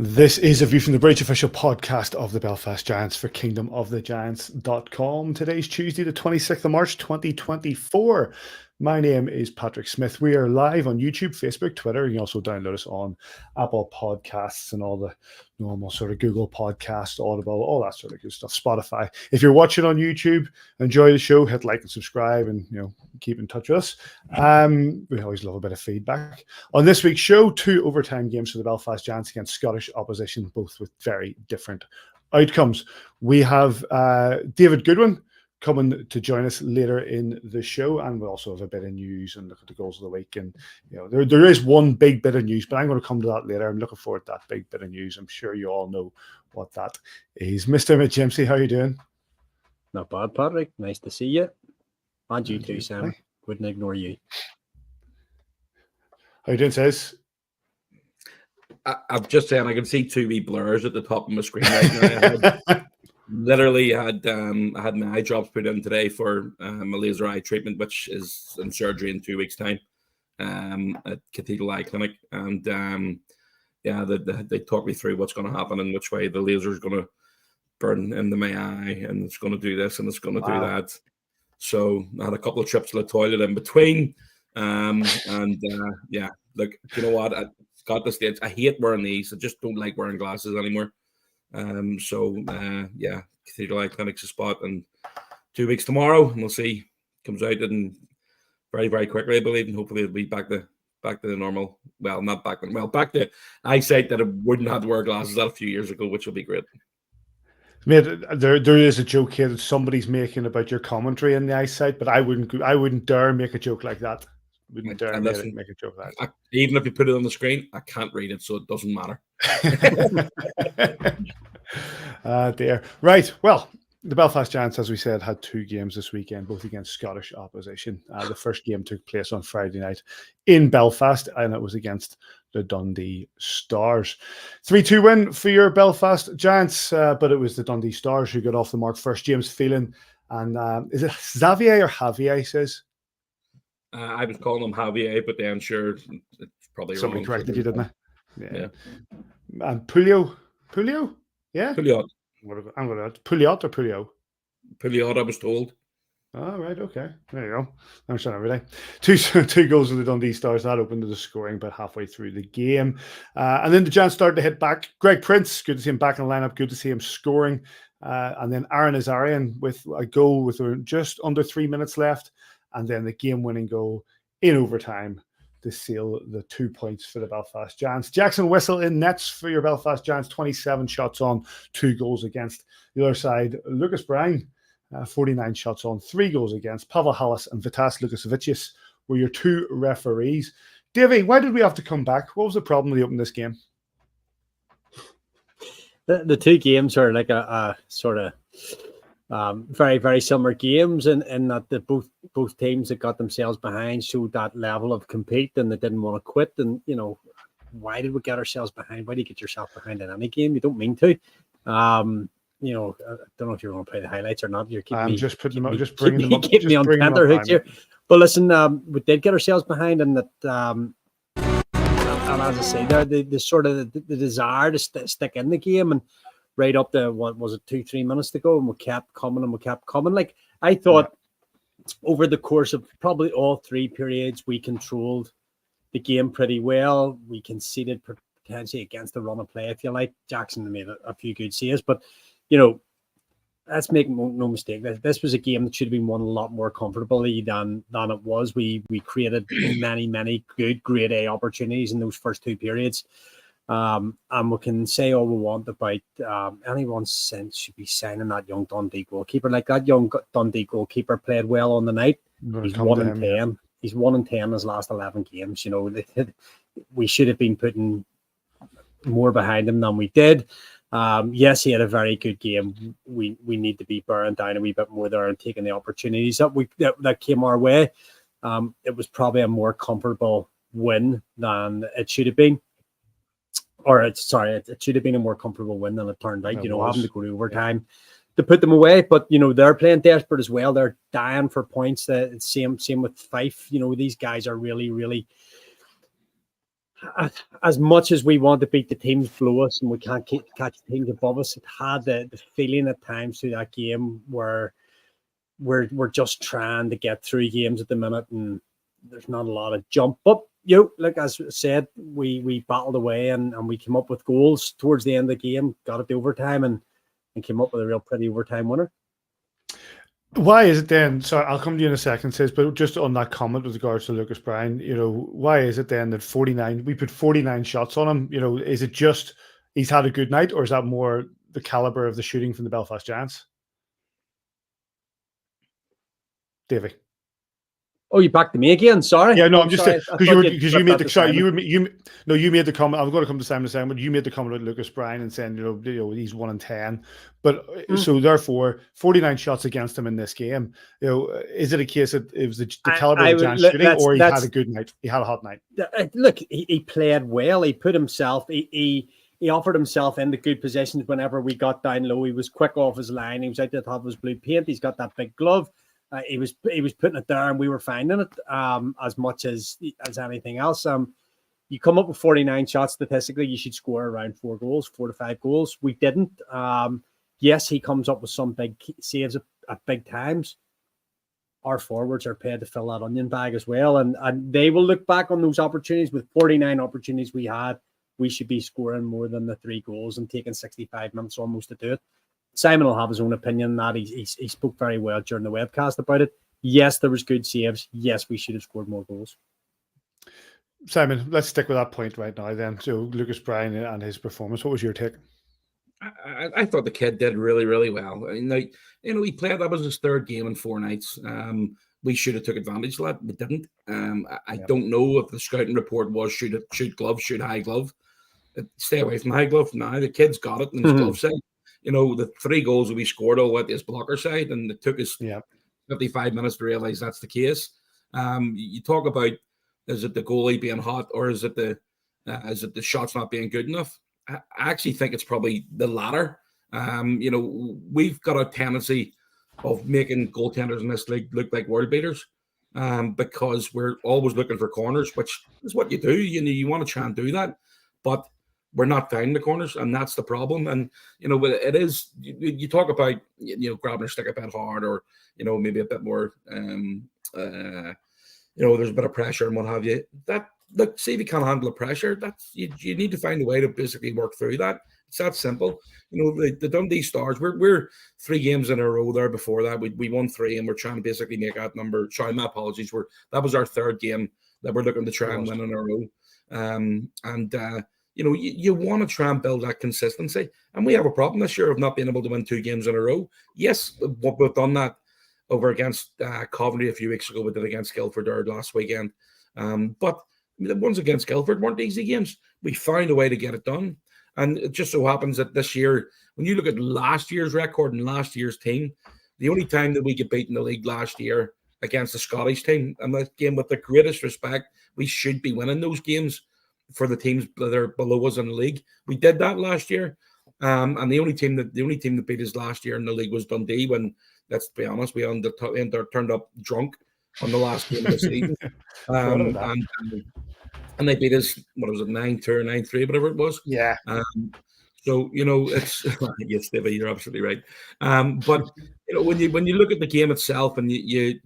This is a View from the Bridge, official podcast of the Belfast Giants for kingdomofthegiants.com. Today's Tuesday, the 26th of March, 2024. My name is Patrick Smith. We are live on YouTube, Facebook, Twitter. You can also download us on Apple Podcasts and all the normal sort of Google Podcasts, Audible, all that sort of good stuff, Spotify. If you're watching on YouTube, enjoy the show, hit like and subscribe and, keep in touch with us. We always love a bit of feedback. On this week's show, 2 overtime games for the Belfast Giants against Scottish opposition, both with very different outcomes. We have David Goodwin coming to join us later in the show, and we'll also have a bit of news and look at the goals of the week. And there is one big bit of news, but I'm going to come to that later. I'm looking forward to that big bit of news. I'm sure you all know what that is. Mr. McJimsey, how are you doing? Not bad, Patrick. Nice to see you. And you too, Sam. Hi. Wouldn't ignore you. How you doing, Says? I'm just saying I can see 2 wee blurs at the top of my screen right now. I had my eye drops put in today for my laser eye treatment, which is in surgery in 2 weeks' time at Cathedral Eye Clinic. And they talk me through what's going to happen and which way the laser is going to burn into my eye, and it's going to do this and it's going to do that. So I had a couple of trips to the toilet in between. Look, you know what? I got the stage. I hate wearing these. I just don't like wearing glasses anymore. Cathedral Eye Clinic's a spot, and 2 weeks tomorrow, and we'll see. Comes out and very, very quickly, I believe, and hopefully it'll be back to the normal. Well, not back to eyesight that I wouldn't have to wear glasses at a few years ago, which will be great. Mate, there is a joke here that somebody's making about your commentary in the eyesight, but I wouldn't dare make a joke like that. Wouldn't dare make a joke like that. Even if you put it on the screen, I can't read it, so it doesn't matter. Dear. Right. Well, the Belfast Giants, as we said, had 2 games this weekend, both against Scottish opposition. The first game took place on Friday night in Belfast, and it was against the Dundee Stars. 3-2 win for your Belfast Giants, but it was the Dundee Stars who got off the mark first. James Phelan, and is it Xavier or Javier, says? I was calling him Javier, but then sure, it's probably somebody wrong. Corrected you, didn't they? Yeah. And Pouliot? Yeah? Pouliot. I'm going to Pouliot or Pouliot? Pouliot, I was told. Oh, right, okay. There you go. I'm saying every day. 2 goals of the Dundee Stars. That opened to the scoring about halfway through the game. And then the Giants started to hit back. Greg Prince, good to see him back in the lineup. Good to see him scoring. And then Aaron Azarian with a goal with just under 3 minutes left. And then the game-winning goal in overtime to seal the 2 points for the Belfast Giants. Jackson Whistle in nets for your Belfast Giants, 27 shots on, 2 goals against. The other side, Lucas Brown, 49 shots on, 3 goals against. Pavel Halas and Vitas Lukasevicius were your 2 referees. Davey, why did we have to come back? What was the problem with the open this game? The 2 games are like a sort of very, very similar games, and that both teams that got themselves behind showed that level of compete, and they didn't want to quit. And why did we get ourselves behind? Why do you get yourself behind in any game? You don't mean to. I don't know if you're going to play the highlights or not. You're keeping just putting them up, just bringing them up. Keep me on tenterhooks here. But listen, we did get ourselves behind, and that. And as I say, there the sort of the desire to stick in the game, and right up to what was it, 2-3 minutes to go, and we kept coming. Like I thought, over the course of probably all 3 periods, we controlled the game pretty well. We conceded potentially against the run of play, if you like. Jackson made a few good saves, but let's make no mistake. This was a game that should have been won a lot more comfortably than it was. We created many good grade A opportunities in those first 2 periods. And we can say all we want about anyone should be signing that young Dundee goalkeeper. Like that young Dundee goalkeeper played well on the night. He's 1 in 10. He's 1 in 10 in his last 11 games. We should have been putting more behind him than we did. Yes, he had a very good game. We need to be bearing down a wee bit more there and taking the opportunities that came our way. It was probably a more comfortable win than it should have been. It should have been a more comfortable win than it turned out. Having to go to overtime to put them away. But they're playing desperate as well. They're dying for points. Same with Fife. These guys are really, really as much as we want to beat the teams below us and we can't catch the teams above us, it had the feeling at times through that game where we're just trying to get through games at the minute and there's not a lot of jump. But like as I said, we battled away and we came up with goals towards the end of the game, got it to overtime and came up with a real pretty overtime winner. Why is it then? Sorry, I'll come to you in a second, says, but just on that comment with regards to Lucas Bryan, why is it then that we put 49 shots on him? Is it just he's had a good night, or is that more the caliber of the shooting from the Belfast Giants? Davy. Oh, you back to me again? Sorry. Yeah, no, I'm just saying because you made the you made the comment. I'm going to come to Simon in a second, but you made the comment about Lucas Bryan and saying he's 1 in 10, but so therefore 49 shots against him in this game. Is it a case that it was the caliber of the Giants shooting, or he had a good night? He had a hot night. Look, he played well. He put himself. He offered himself into good positions whenever we got down low. He was quick off his line. He was out the top of his blue paint. He's got that big glove. He was putting it there, and we were finding it as much as anything else. You come up with 49 shots. Statistically, you should score around 4 to 5 goals. We didn't. Yes, he comes up with some big saves at big times. Our forwards are paid to fill that onion bag as well, and they will look back on those opportunities. With 49 opportunities we had, we should be scoring more than the 3 goals and taking 65 minutes almost to do it. Simon will have his own opinion on that. He spoke very well during the webcast about it. Yes, there was good saves. Yes, we should have scored more goals. Simon, let's stick with that point right now then. So Lucas Bryan and his performance, what was your take? I thought the kid did really, really well. He played, that was his 3rd game in 4 nights. We should have took advantage of that. We didn't. I don't know if the scouting report was shoot glove, shoot high glove. Stay away from high glove. Now the kid's got it in his glove side. The 3 goals that we scored all went to his blocker side, and it took us 55 minutes to realize that's the case. You talk about, is it the goalie being hot, or is it the shots not being good enough? I actually think it's probably the latter. We've got a tendency of making goaltenders in this league look like world beaters because we're always looking for corners, which is what you do. You want to try and do that, but we're not finding the corners, and that's the problem. And it is. You talk about grabbing a stick a bit hard, or maybe a bit more. There's a bit of pressure and what have you. Look, see if you can't handle the pressure. That's you need to find a way to basically work through that. It's that simple. The Dundee Stars. We're 3 games in a row there. Before that, we won 3, and we're trying to basically make that number. Sorry, my apologies. That was our 3rd game that we're looking to try and win in a row. You want to try and build that consistency. And we have a problem this year of not being able to win 2 games in a row. Yes, we've done that over against Coventry a few weeks ago. We did against Guildford last weekend. But the ones against Guildford weren't easy games. We found a way to get it done. And it just so happens that this year, when you look at last year's record and last year's team, the only time that we get beaten in the league last year against the Scottish team, and that game, with the greatest respect, we should be winning those games for the teams that are below us in the league. We did that last year, and the only team that beat us last year in the league was Dundee. When, let's be honest, we turned up drunk on the last game of the season, and they beat us. What was it, 9-2 or 9-3, whatever it was? Yeah. So it's yes, David, you're absolutely right. But when you look at the game itself, and you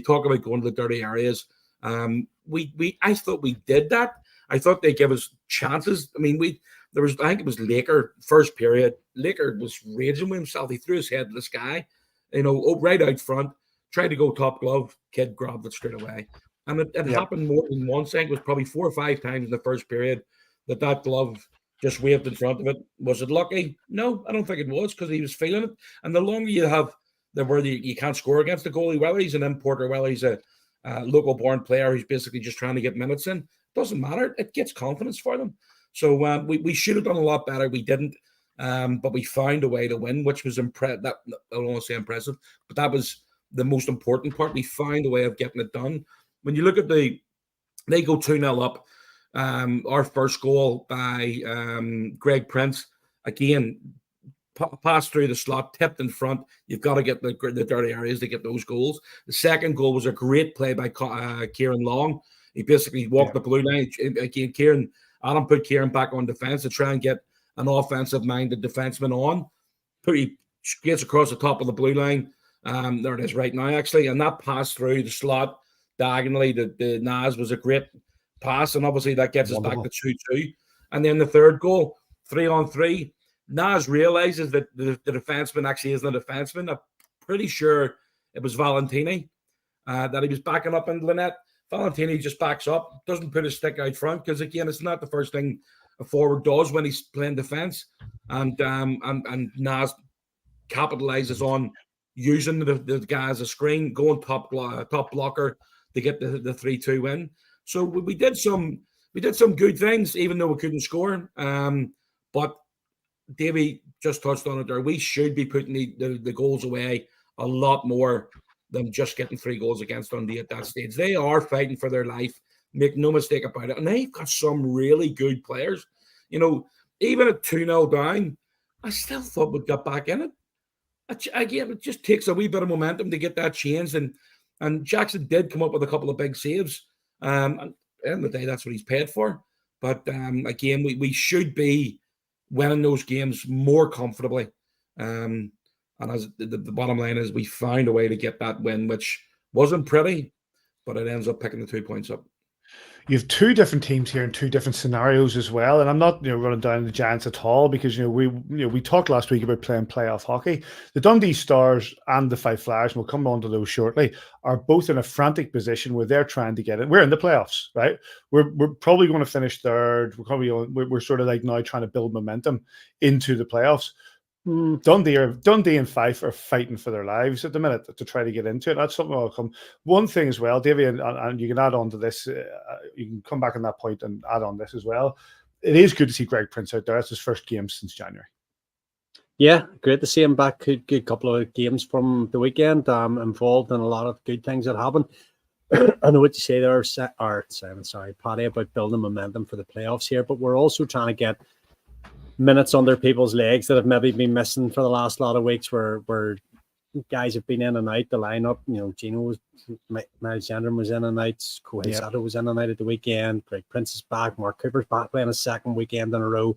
talk about going to the dirty areas, I thought we did that. I thought they gave us chances. I mean, I think it was Laker, first period. Laker was raging with himself. He threw his head to the sky, right out front, tried to go top glove. Kid grabbed it straight away. And it happened more than once. I think it was probably 4 or 5 times in the first period that glove just waved in front of it. Was it lucky? No, I don't think it was, because he was feeling it. And the longer you have where you can't score against the goalie, whether he's an import or whether he's a local-born player who's basically just trying to get minutes in, doesn't matter. It gets confidence for them. So we should have done a lot better. We didn't, but we found a way to win, which was impressive. I don't want to say impressive, but that was the most important part. We found a way of getting it done. When you look at they go 2-0 up. Our first goal by Greg Prince, again, passed through the slot, tipped in front. You've got to get the dirty areas to get those goals. The second goal was a great play by Kieran Long. He basically walked the blue line. Again, Kieran, Adam put Kieran back on defence to try and get an offensive-minded defenseman on. He gets across the top of the blue line. There it is right now, actually. And that pass through the slot diagonally, the Nas was a great pass. And obviously that gets us back to 2-2. And then the third goal, 3-on-3. Nas realizes that the defenseman actually isn't a defenseman. I'm pretty sure it was Valentini that he was backing up into the net. Valentini just backs up, doesn't put his stick out front because, again, it's not the first thing a forward does when he's playing defense. And Nas capitalizes on using the guy as a screen, going top blocker to get the 3-2 win. So we did some good things, even though we couldn't score. But Davey just touched on it there. We should be putting the goals away a lot more than just getting 3 goals against Dundee at that stage. They are fighting for their life. Make no mistake about it. And they've got some really good players. You know, even at 2-0 down, I still thought we'd get back in it. Again, it just takes a wee bit of momentum to get that changed. And Jackson did come up with a couple of big saves. And at the end of the day, that's what he's paid for. But again, we should be winning those games more comfortably. And as the bottom line is, we found a way to get that win, which wasn't pretty, but it ends up picking the 2 points up. You have 2 different teams here in 2 different scenarios as well, and I'm not running down the Giants at all because we talked last week about playing playoff hockey. The Dundee Stars and the Fife Flyers, and we'll come on to those shortly, are both in a frantic position where they're trying to get it. We're in the playoffs, right? We're probably going to finish third. We're sort of like now trying to build momentum into the playoffs. Dundee and Fife are fighting for their lives at the minute to try to get into it. That's something I'll come. One thing as well, Davey, and you can add on to this. You can come back on that point and add on this as well. It is good to see Greg Prince out there. That's his first game since January. Yeah, great to see him back. Good couple of games from the weekend. Involved in a lot of good things that happened. I know what you say there, Simon. Sorry, Paddy, about building momentum for the playoffs here, but we're also trying to get minutes under people's legs that have maybe been missing for the last lot of weeks where guys have been in and out the lineup. Gino Miles Gendron was in and out, Kohei Sato was in and out at the weekend, Greg Prince is back, Mark Cooper's back playing a second weekend in a row.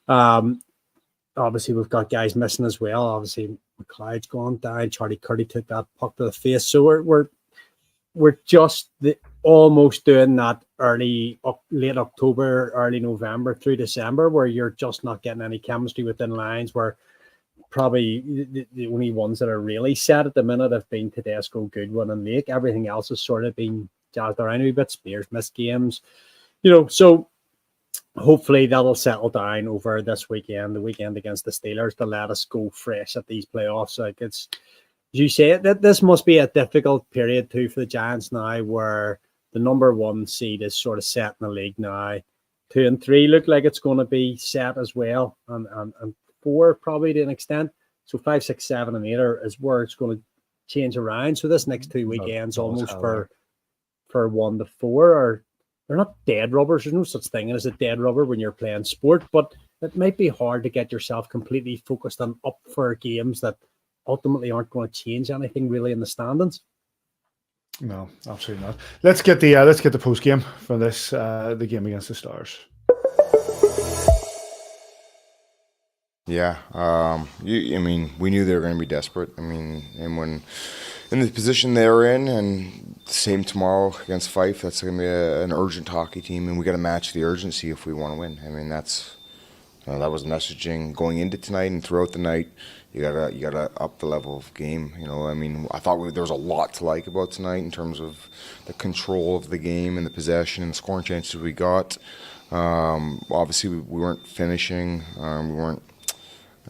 Obviously we've got guys missing as well. Obviously McLeod's gone down, Charlie Curdy took that puck to the face, so we're just almost doing that late October, early November through December, where you're just not getting any chemistry within lines, where probably the only ones that are really set at the minute have been Tedesco, Goodwin and Lake. Everything else has sort of been jazzed around a wee bit. Spears missed games, so hopefully that'll settle down over this weekend, the weekend against the Steelers, to let us go fresh at these playoffs. Like it's, as you say, that this must be a difficult period too for the Giants now, where the number 1 seed is sort of set in the league now. 2 and 3 look like it's going to be set as well, and 4 probably to an extent. So 5, 6, 7, and 8 is where it's going to change around. So this next 2 weekends, almost for 1 to 4, they're not dead rubbers. There's no such thing as a dead rubber when you're playing sport, but it might be hard to get yourself completely focused on up for games that ultimately aren't going to change anything really in the standings. No, absolutely not. Let's get the post game for this the game against the Stars. Yeah, we knew they were going to be desperate. And when in the position they were in, and same tomorrow against Fife, that's going to be an urgent hockey team, and we got to match the urgency if we want to win. That's that was messaging going into tonight and throughout the night. You gotta up the level of game. I thought there was a lot to like about tonight in terms of the control of the game and the possession and the scoring chances we got. Obviously, we weren't finishing. We weren't.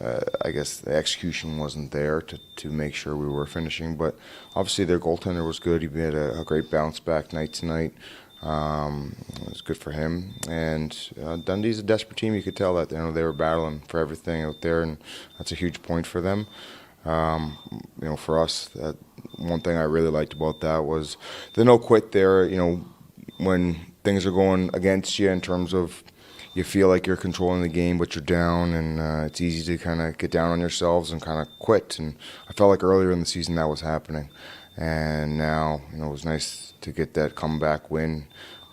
I guess the execution wasn't there to make sure we were finishing. But obviously, their goaltender was good. He had a great bounce back night tonight. It was good for him. And Dundee's a desperate team. You could tell that they were battling for everything out there, and that's a huge point for them. For us, one thing I really liked about that was the no quit there. When things are going against you in terms of you feel like you're controlling the game, but you're down, and it's easy to kind of get down on yourselves and kind of quit. And I felt like earlier in the season that was happening. And now, it was nice to get that comeback win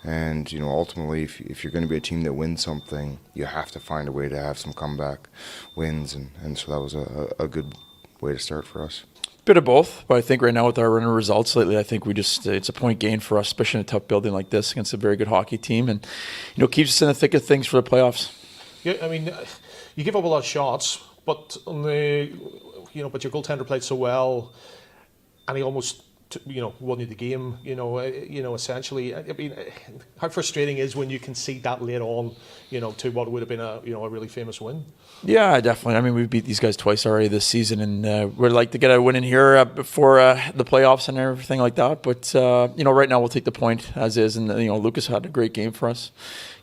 And, ultimately, if you're going to be a team that wins something, you have to find a way to have some comeback wins. And so that was a good way to start for us. Bit of both, but I think right now with our running results lately, I think it's a point gain for us, especially in a tough building like this against a very good hockey team, and keeps us in the thick of things for the playoffs. Yeah, I mean, you give up a lot of shots, but on the but your goaltender played so well, and he almost won you the game. Essentially, I mean, how frustrating is when you can see that late on, to what would have been a really famous win. Yeah, definitely. I mean, we've beat these guys twice already this season, and we'd like to get a win in here before the playoffs and everything like that. But right now we'll take the point as is, and Lucas had a great game for us.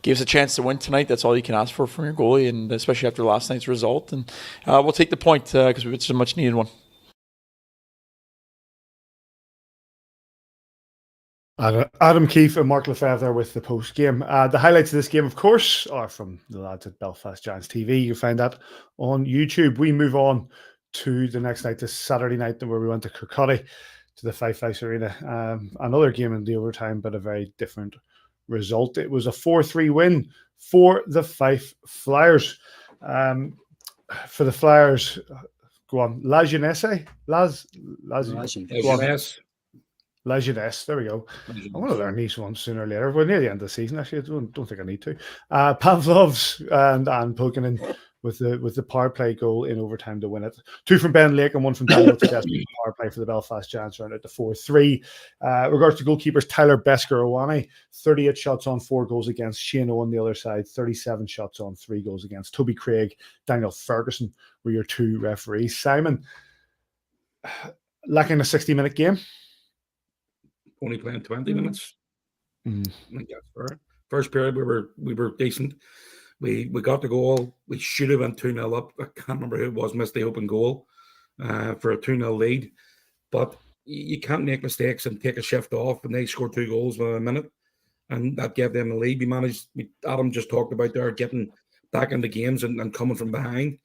Gave us a chance to win tonight. That's all you can ask for from your goalie, and especially after last night's result. And we'll take the point because it's a much needed one. Adam Keefe and Mark Lefebvre there with the post game. The highlights of this game, of course, are from the lads at Belfast Giants TV. You can find that on YouTube. We move on to the next night, this Saturday night, where we went to Kirkcaldy to the Fife Arena. Another game in the overtime, but a very different result. It was a 4-3 win for the Fife Flyers. For the Flyers, go on, La Jeunesse. La Jeunesse, there we go. I want to learn these ones sooner or later. We're near the end of the season, actually. I don't think I need to. Pavlov's and Pulkinen with the power play goal in overtime to win it. 2 from Ben Lake and 1 from Daniel Tedeschi. Power play for the Belfast Giants round out to 4-3. Regards to goalkeepers, Tyler Besker-Owani, 38 shots on, 4 goals against. Shane Owen, the other side, 37 shots on, 3 goals against. Toby Craig, Daniel Ferguson were your 2 referees. Simon, lacking a 60-minute game. Only playing 20 minutes. I think that's fair. First period, we were decent. We got the goal. We should have went 2-0 up. I can't remember who it was, missed the open goal for a 2-0 lead. But you can't make mistakes and take a shift off, and they scored 2 goals within a minute, and that gave them the lead. Adam just talked about there getting back into games and coming from behind.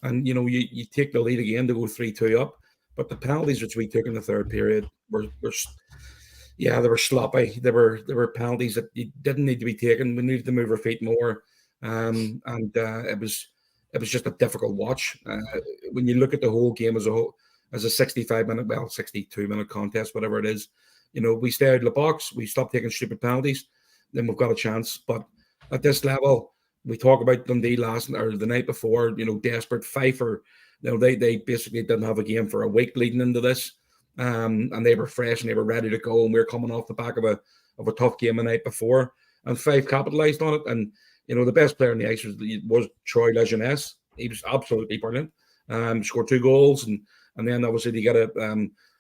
And, you take the lead again to go 3-2 up. But the penalties which we took in the third period were they were sloppy. There were penalties that you didn't need to be taken. We needed to move our feet more, and it was just a difficult watch. When you look at the whole game as a 65-minute, 62-minute contest, whatever it is, we stay out of the box. We stop taking stupid penalties, then we've got a chance. But at this level, we talk about Dundee the night before. Desperate. Fife, they basically didn't have a game for a week leading into this. And they were fresh and they were ready to go, and we were coming off the back of a tough game the night before, and Fife capitalised on it. And the best player on the ice was Troy La Jeunesse. He was absolutely brilliant. Scored 2 goals, and then obviously you got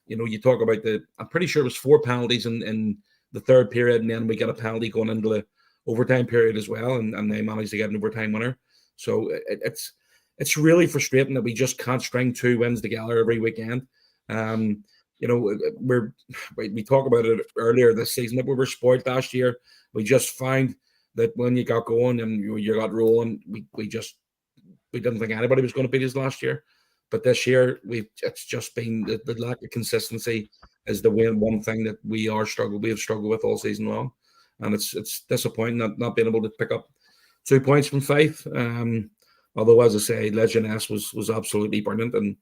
you talk about I'm pretty sure it was 4 penalties in the third period, and then we got a penalty going into the overtime period as well, and they managed to get an overtime winner. So it's really frustrating that we just can't string 2 wins together every weekend. We talked about it earlier this season that we were spoiled last year. We just found that when you got going and you got rolling, we didn't think anybody was going to beat us last year. But this year, it's just been the lack of consistency is the one thing that we have struggled with all season long, and it's disappointing not being able to pick up 2 points from Fife. Although, as I say, La Jeunesse was absolutely brilliant,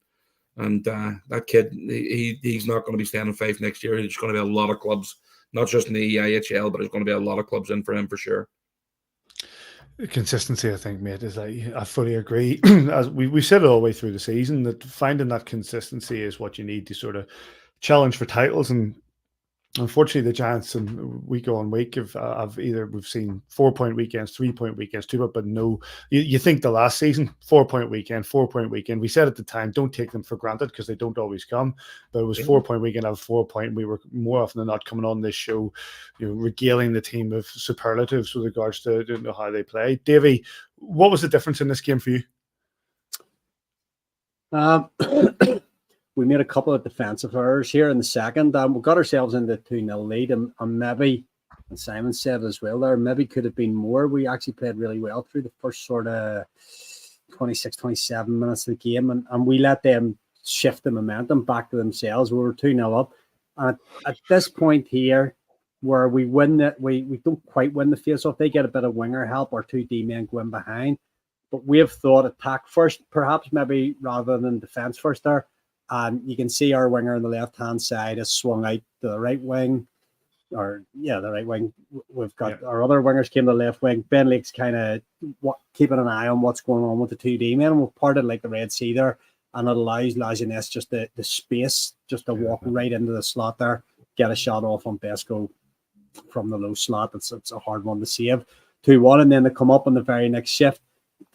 and that kid, he's not going to be staying in Fife next year. There's going to be a lot of clubs, not just in the IHL, but there's going to be a lot of clubs in for him for sure. Consistency, I think, mate, is I fully agree. As we said it all the way through the season, that finding that consistency is what you need to sort of challenge for titles. And unfortunately, the Giants, and week on week, we've seen 4-point weekends, 3-point weekends, 2, but no. You think the last season, 4-point weekend. We said at the time, don't take them for granted because they don't always come. But it was 4-point weekend out of 4-point. We were more often than not coming on this show, regaling the team of superlatives with regards to how they play. Davey, what was the difference in this game for you? We made a couple of defensive errors here in the second. We got ourselves into 2-0 lead, and maybe, and Simon said as well there, maybe could have been more. We actually played really well through the first sort of 26, 27 minutes of the game, and we let them shift the momentum back to themselves. We were 2-0 up. And at this point here, where we win it. We don't quite win the face-off. They get a bit of winger help or 2 D-men go in behind. But we have thought attack first, perhaps maybe rather than defence first there. And you can see our winger on the left-hand side has swung out to the right wing. The right wing. We've got our other wingers came to the left wing. Ben Lake's kind of keeping an eye on what's going on with the 2 D-men. We've parted like the Red Sea there. And it allows Lajeunesse just the space just to walk right into the slot there, get a shot off on Besco from the low slot. It's a hard one to save. 2-1, and then they come up on the very next shift.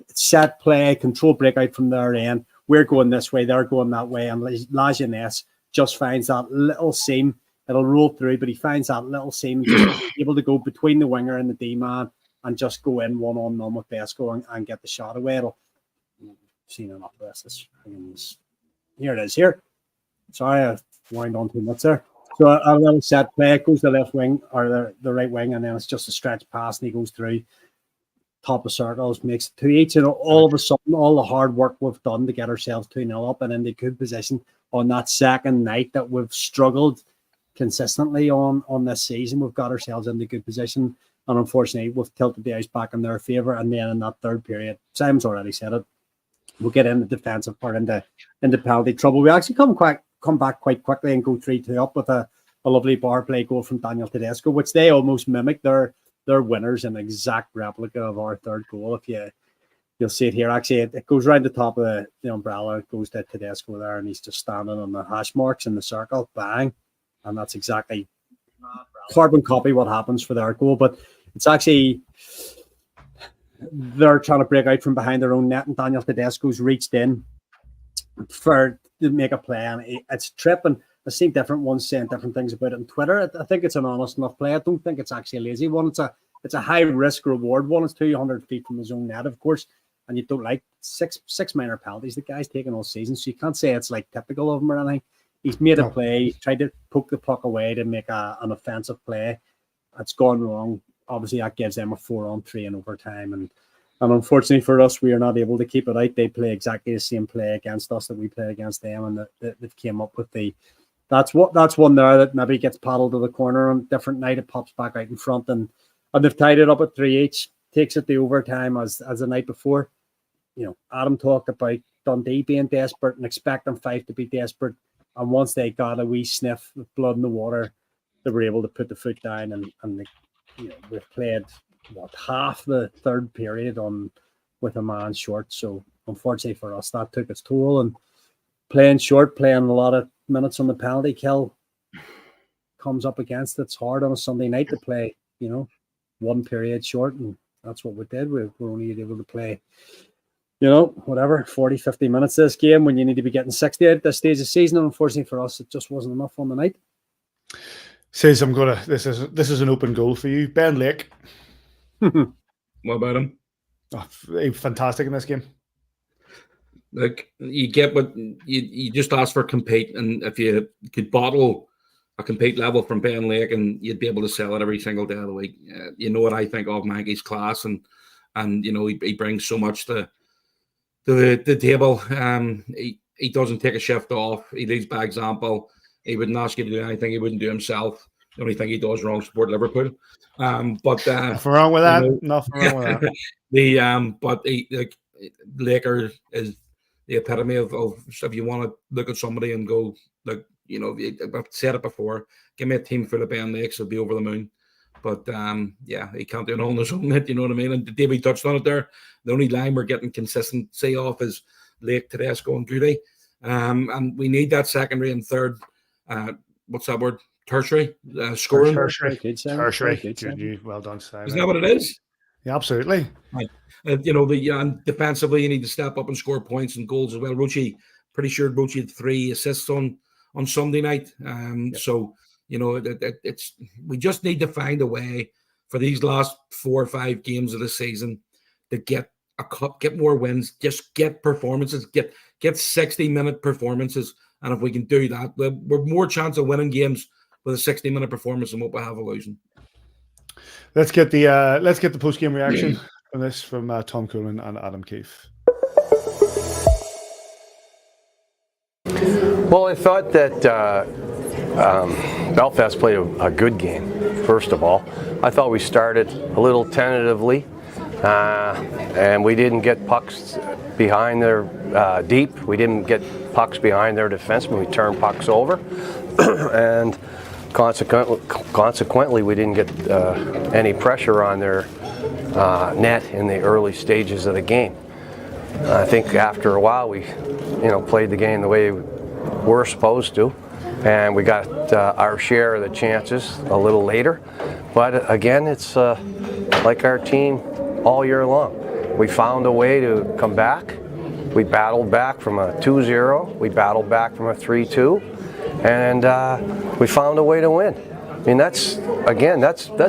Set play, control breakout from their end. We're going this way, they're going that way, and Lajeunesse just finds that little seam. It'll roll through, but he finds that little seam, just able to go between the winger and the D-man and just go in one-on-one with Besco and get the shot away. Seen enough of this. Here it is. Here. Sorry, I wind on too much there. So a little set play, it goes to the left wing or the right wing, and then it's just a stretch pass, and he goes through top of circles, makes it 2-each. And all of a sudden, all the hard work we've done to get ourselves 2-0 up and in the good position on that second night that we've struggled consistently on this season, we've got ourselves in the good position. And unfortunately, we've tilted the ice back in their favour. And then in that third period, Simon's already said it, we'll get in the defensive part into penalty trouble. We actually come back quite quickly and go 3-2 up with a lovely bar play goal from Daniel Tedesco, which they almost mimic. Their winners, an exact replica of our third goal. If you'll see it here, actually, it goes right the top of the umbrella. It goes to Tedesco there, and he's just standing on the hash marks in the circle. Bang, and that's exactly carbon copy what happens for their goal. But it's actually they're trying to break out from behind their own net, and Daniel Tedesco's reached in to make a play, and it's tripping. I've seen different ones saying different things about it on Twitter. I think it's an honest enough play. I don't think it's actually a lazy one. It's a high risk reward one. It's 200 feet from his own net, of course, and you don't like six minor penalties the guy's taken all season, so you can't say it's like typical of him or anything. He's made a play. He's tried to poke the puck away to make an offensive play. It's gone wrong. Obviously, that gives them a 4-on-3 in overtime, and unfortunately for us, we are not able to keep it out. They play exactly the same play against us that we played against them, and they've came up with the. That's one there that maybe gets paddled to the corner on a different night. It pops back out in front, and they've tied it up at 3-each. Takes it to overtime as the night before. Adam talked about Dundee being desperate and expecting Fife to be desperate. And once they got a wee sniff of blood in the water, they were able to put the foot down, and we've played half the third period with a man short. So unfortunately for us, that took its toll, and playing a lot of minutes on the penalty kill comes up against it. It's hard on a Sunday night to play, one period short, and that's what we did. We're only able to play, 40, 50 minutes this game when you need to be getting 60 at this stage of the season. And unfortunately for us, it just wasn't enough on the night. Says this is an open goal for you. Ben Lake. What about him? Fantastic in this game. Like, you get what you just ask for compete, and if you could bottle a compete level from Ben Lake, and you'd be able to sell it every single day of the week. You know what I think of Mankey's class, and he brings so much to the table. He doesn't take a shift off. He leads by example. He wouldn't ask you to do anything he wouldn't do himself. The only thing he does wrong is support Liverpool. Nothing wrong with that. Nothing wrong with that. Laker is the epitome of if you want to look at somebody and go, look, I've said it before, give me a team full of Ben Lakes, it'll be over the moon. But he can't do it all on his own, you know what I mean? And David touched on it there. The only line we're getting consistency off is Lake, Tedesco, and Goalie. And we need that secondary and third, what's that word? Tertiary scoring. Tertiary. Well done, Simon. Isn't that what it is? Yeah, absolutely. Right. Defensively, you need to step up and score points and goals as well. Pretty sure Roche had 3 assists on Sunday night. So it's we just need to find a way for these last 4 or 5 games of the season to get a cup, get more wins, just get performances, get 60-minute performances, and if we can do that, we're more chance of winning games with a 60-minute performance than what we have a losing. Let's get the post-game reaction on this from Tom Coolin and Adam Keefe. Well, I thought that Belfast played a good game, first of all. I thought we started a little tentatively, and we didn't get pucks behind their deep. We didn't get pucks behind their defensemen. We turned pucks over, and consequently, we didn't get any pressure on their net in the early stages of the game. I think after a while, we, played the game the way we're supposed to, and we got our share of the chances a little later. But again, it's like our team all year long. We found a way to come back. We battled back from a 2-0. We battled back from a 3-2, and we found a way to win. I mean, that's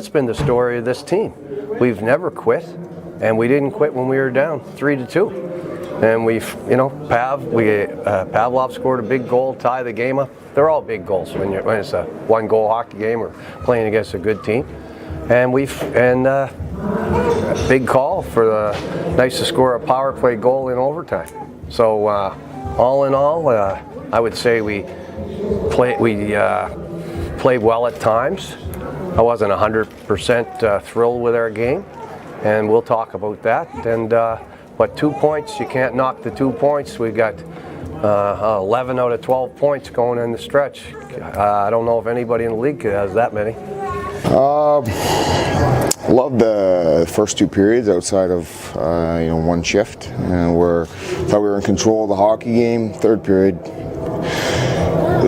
been the story of this team. We've never quit, and we didn't quit when we were down 3-2. And Pavlov scored a big goal, tie the game up. They're all big goals when it's a one-goal hockey game or playing against a good team. And big call for the nice to score a power play goal in overtime. So all in all, I would say we played well at times. I wasn't 100% thrilled with our game, and we'll talk about that. And but 2 points, you can't knock the 2 points. We got 11 out of 12 points going in the stretch. I don't know if anybody in the league has that many. Loved the first two periods outside of one shift, and thought we were in control of the hockey game. Third period,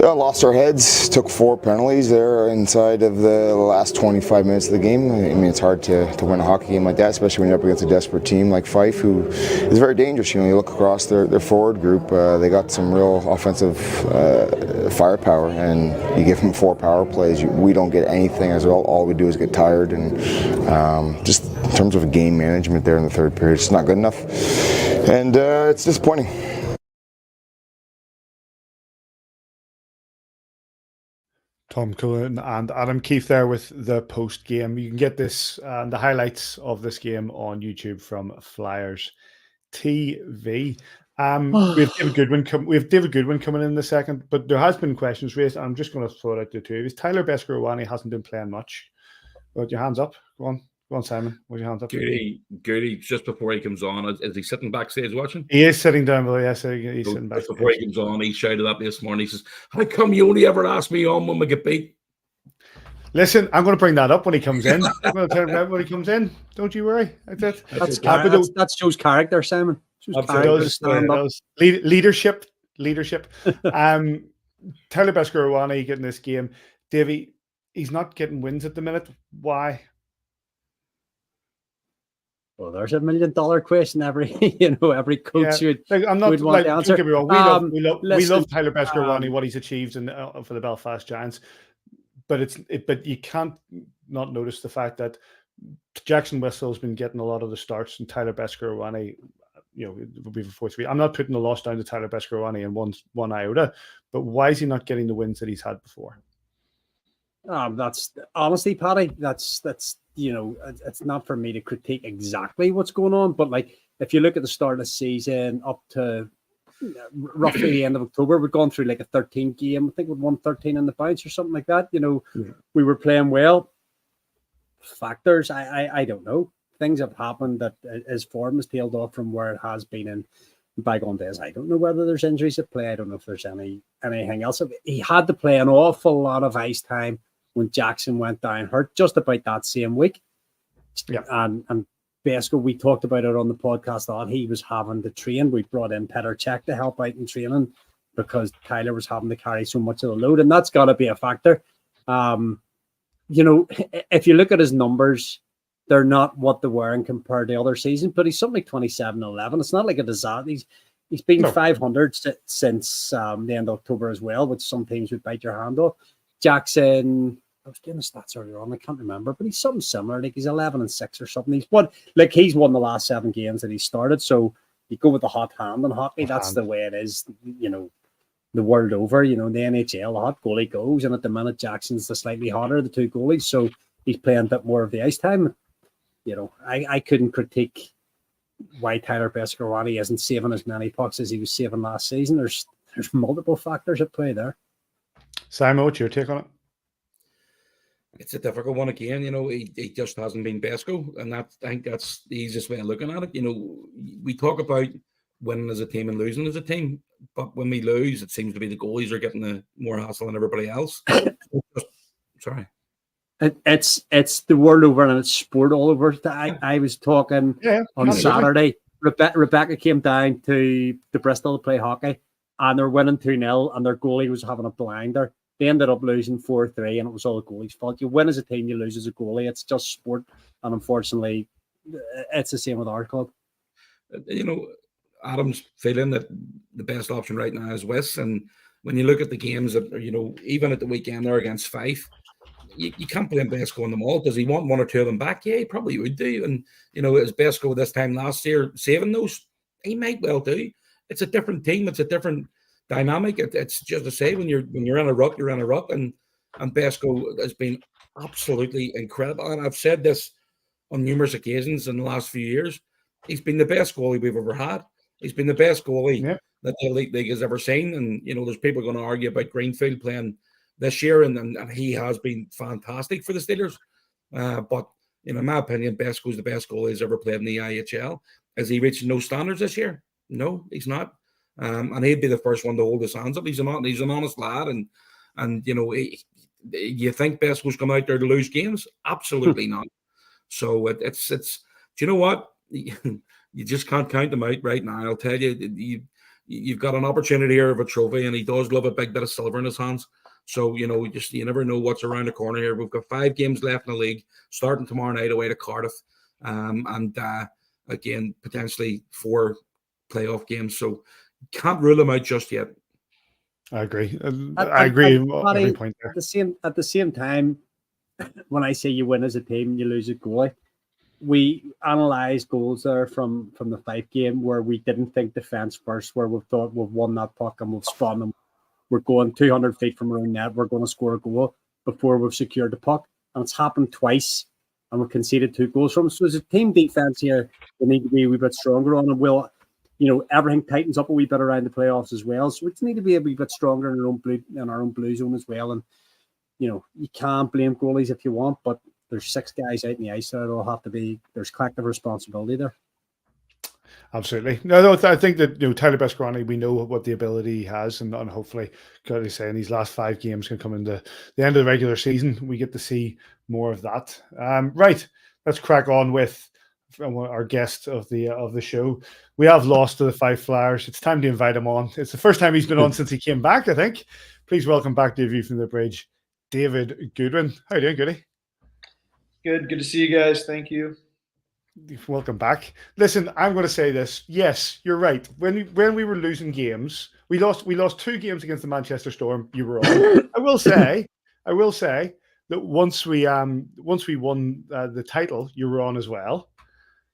lost our heads, took 4 penalties there inside of the last 25 minutes of the game. I mean, it's hard to win a hockey game like that, especially when you're up against a desperate team like Fife, who is very dangerous. You look across their forward group, they got some real offensive firepower, and you give them 4 power plays, we don't get anything as well. All we do is get tired, and just in terms of game management there in the third period, it's not good enough, and it's disappointing. Tom Cullen and Adam Keefe there with the post game. You can get this the highlights of this game on YouTube from Flyers TV. We have David Goodwin. We have David Goodwin coming in the second, but there has been questions raised. I'm just going to throw it out to the two of you. Tyler Beskorowany hasn't been playing much. Put your hands up. Go on, Simon. Put your hands up. Goalie, just before he comes on, is he sitting backstage watching? He is sitting down below. Yes, he's sitting back. Before he comes on, he shouted at me this morning. He says, "How come you only ever ask me on when we get beat?" Listen, I'm going to bring that up when he comes in. I'm going to tell him that when he comes in. Don't you worry. That's Joe's character, Simon. Leadership. Tyler Beskorowany getting this game. Davey, he's not getting wins at the minute. Why? Well, there's $1 million question every coach would I'm not would want to answer. Don't get me wrong. We love Tyler Beskorowany, what he's achieved for the Belfast Giants, but you can't not notice the fact that Jackson Whistle has been getting a lot of the starts, and Tyler Beskorowany, it will be for 4-3. I'm not putting the loss down to Tyler Beskorowany in one iota, but why is he not getting the wins that he's had before? That's honestly, Paddy. That's it's not for me to critique exactly what's going on, but like if you look at the start of the season up to roughly the end of October, we've gone through like a 13 game. I think we'd won 13 in the bounce or something like that. We were playing well. Factors, I don't know. Things have happened that his form has tailed off from where it has been in bygone days. I don't know whether there's injuries at play. I don't know if there's anything else. He had to play an awful lot of ice time when Jackson went down hurt just about that same week. Yeah. And Besko, we talked about it on the podcast that he was having to train. We brought in Petr Cech to help out in training because Tyler was having to carry so much of the load, and that's got to be a factor. If you look at his numbers, they're not what they were in compared to other seasons, but he's something like 27-11. It's not like a disaster. He's been 500 since the end of October as well, which some teams would bite your hand off. Jackson, I was doing the stats earlier on, I can't remember, but he's something similar. Like he's 11-6 or something. He's won the last 7 games that he started. So you go with the hot hand in hockey. That's the way it is. The world over. The NHL, the hot goalie goes, and at the minute Jackson's the slightly hotter of the two goalies, so he's playing a bit more of the ice time. I couldn't critique why Tyler Beskorowany isn't saving as many pucks as he was saving last season. There's multiple factors at play there. Simon, what's your take on it? It's a difficult one again. He just hasn't been Besco, and I think that's the easiest way of looking at it. We talk about winning as a team and losing as a team, but when we lose, it seems to be the goalies are getting the more hassle than everybody else. Sorry. It's the world over and it's sport all over. I was talking on Saturday. Rebecca came down to Bristol to play hockey, and they're winning 2-0, and their goalie was having a blinder. They ended up losing 4-3, and it was all the goalie's fault. You win as a team, you lose as a goalie. It's just sport, and unfortunately, it's the same with our club. Adam's feeling that the best option right now is West, and when you look at the games that even at the weekend there against Fife, you can't blame Besco on them all. Does he want one or two of them back? Yeah, he probably would do. And as Besco this time last year saving those, he might well do. It's a different team. It's a different dynamic. It's just to say when you're in a rut, you're in a rut, and Besco has been absolutely incredible. And I've said this on numerous occasions in the last few years. He's been the best goalie we've ever had. He's been the best goalie that the Elite League has ever seen. And there's people going to argue about Greenfield playing this year, and he has been fantastic for the Steelers. But in my opinion, Besco's the best goalie he's ever played in the IHL. Has he reached no standards this year? No, he's not. And he'd be the first one to hold his hands up. He's an honest lad, and you think Besco's come out there to lose games? Absolutely not. So it's. Do you know what? You just can't count them out right now. I'll tell you, you've got an opportunity here of a trophy, and he does love a big bit of silver in his hands. So, you never know what's around the corner here. We've got 5 games left in the league, starting tomorrow night away to Cardiff. And again, potentially 4 playoff games. So, can't rule them out just yet. I agree. I agree on every point there. At the same time, when I say you win as a team, you lose a goalie. We analysed goals there from the Fife game where we didn't think defence first, where we thought we've won that puck and we've spun them. We're going 200 feet from our own net. We're going to score a goal before we've secured the puck. And it's happened twice, and we've conceded 2 goals from them. So as a team defence here, we need to be a wee bit stronger on. And everything tightens up a wee bit around the playoffs as well. So we need to be a wee bit stronger in our own blue zone as well. And, you can't blame goalies if you want, but there's 6 guys out in the ice there. There's collective responsibility there. Absolutely. No, I think that Tyler Bescorani, we know what the ability he has, and hopefully, got to say, in these last 5 games can come into the end of the regular season. We get to see more of that. Right, let's crack on with our guest of the show. We have lost to the Fife Flyers. It's time to invite him on. It's the first time he's been on since he came back, I think. Please welcome back to View from the Bridge, David Goodwin. How you doing, Goody? Good to see you guys. Thank you. Welcome back. Listen, I'm going to say this. Yes, you're right. When we were losing games, we lost 2 games against the Manchester Storm. You were on. I will say that once we won the title, you were on as well.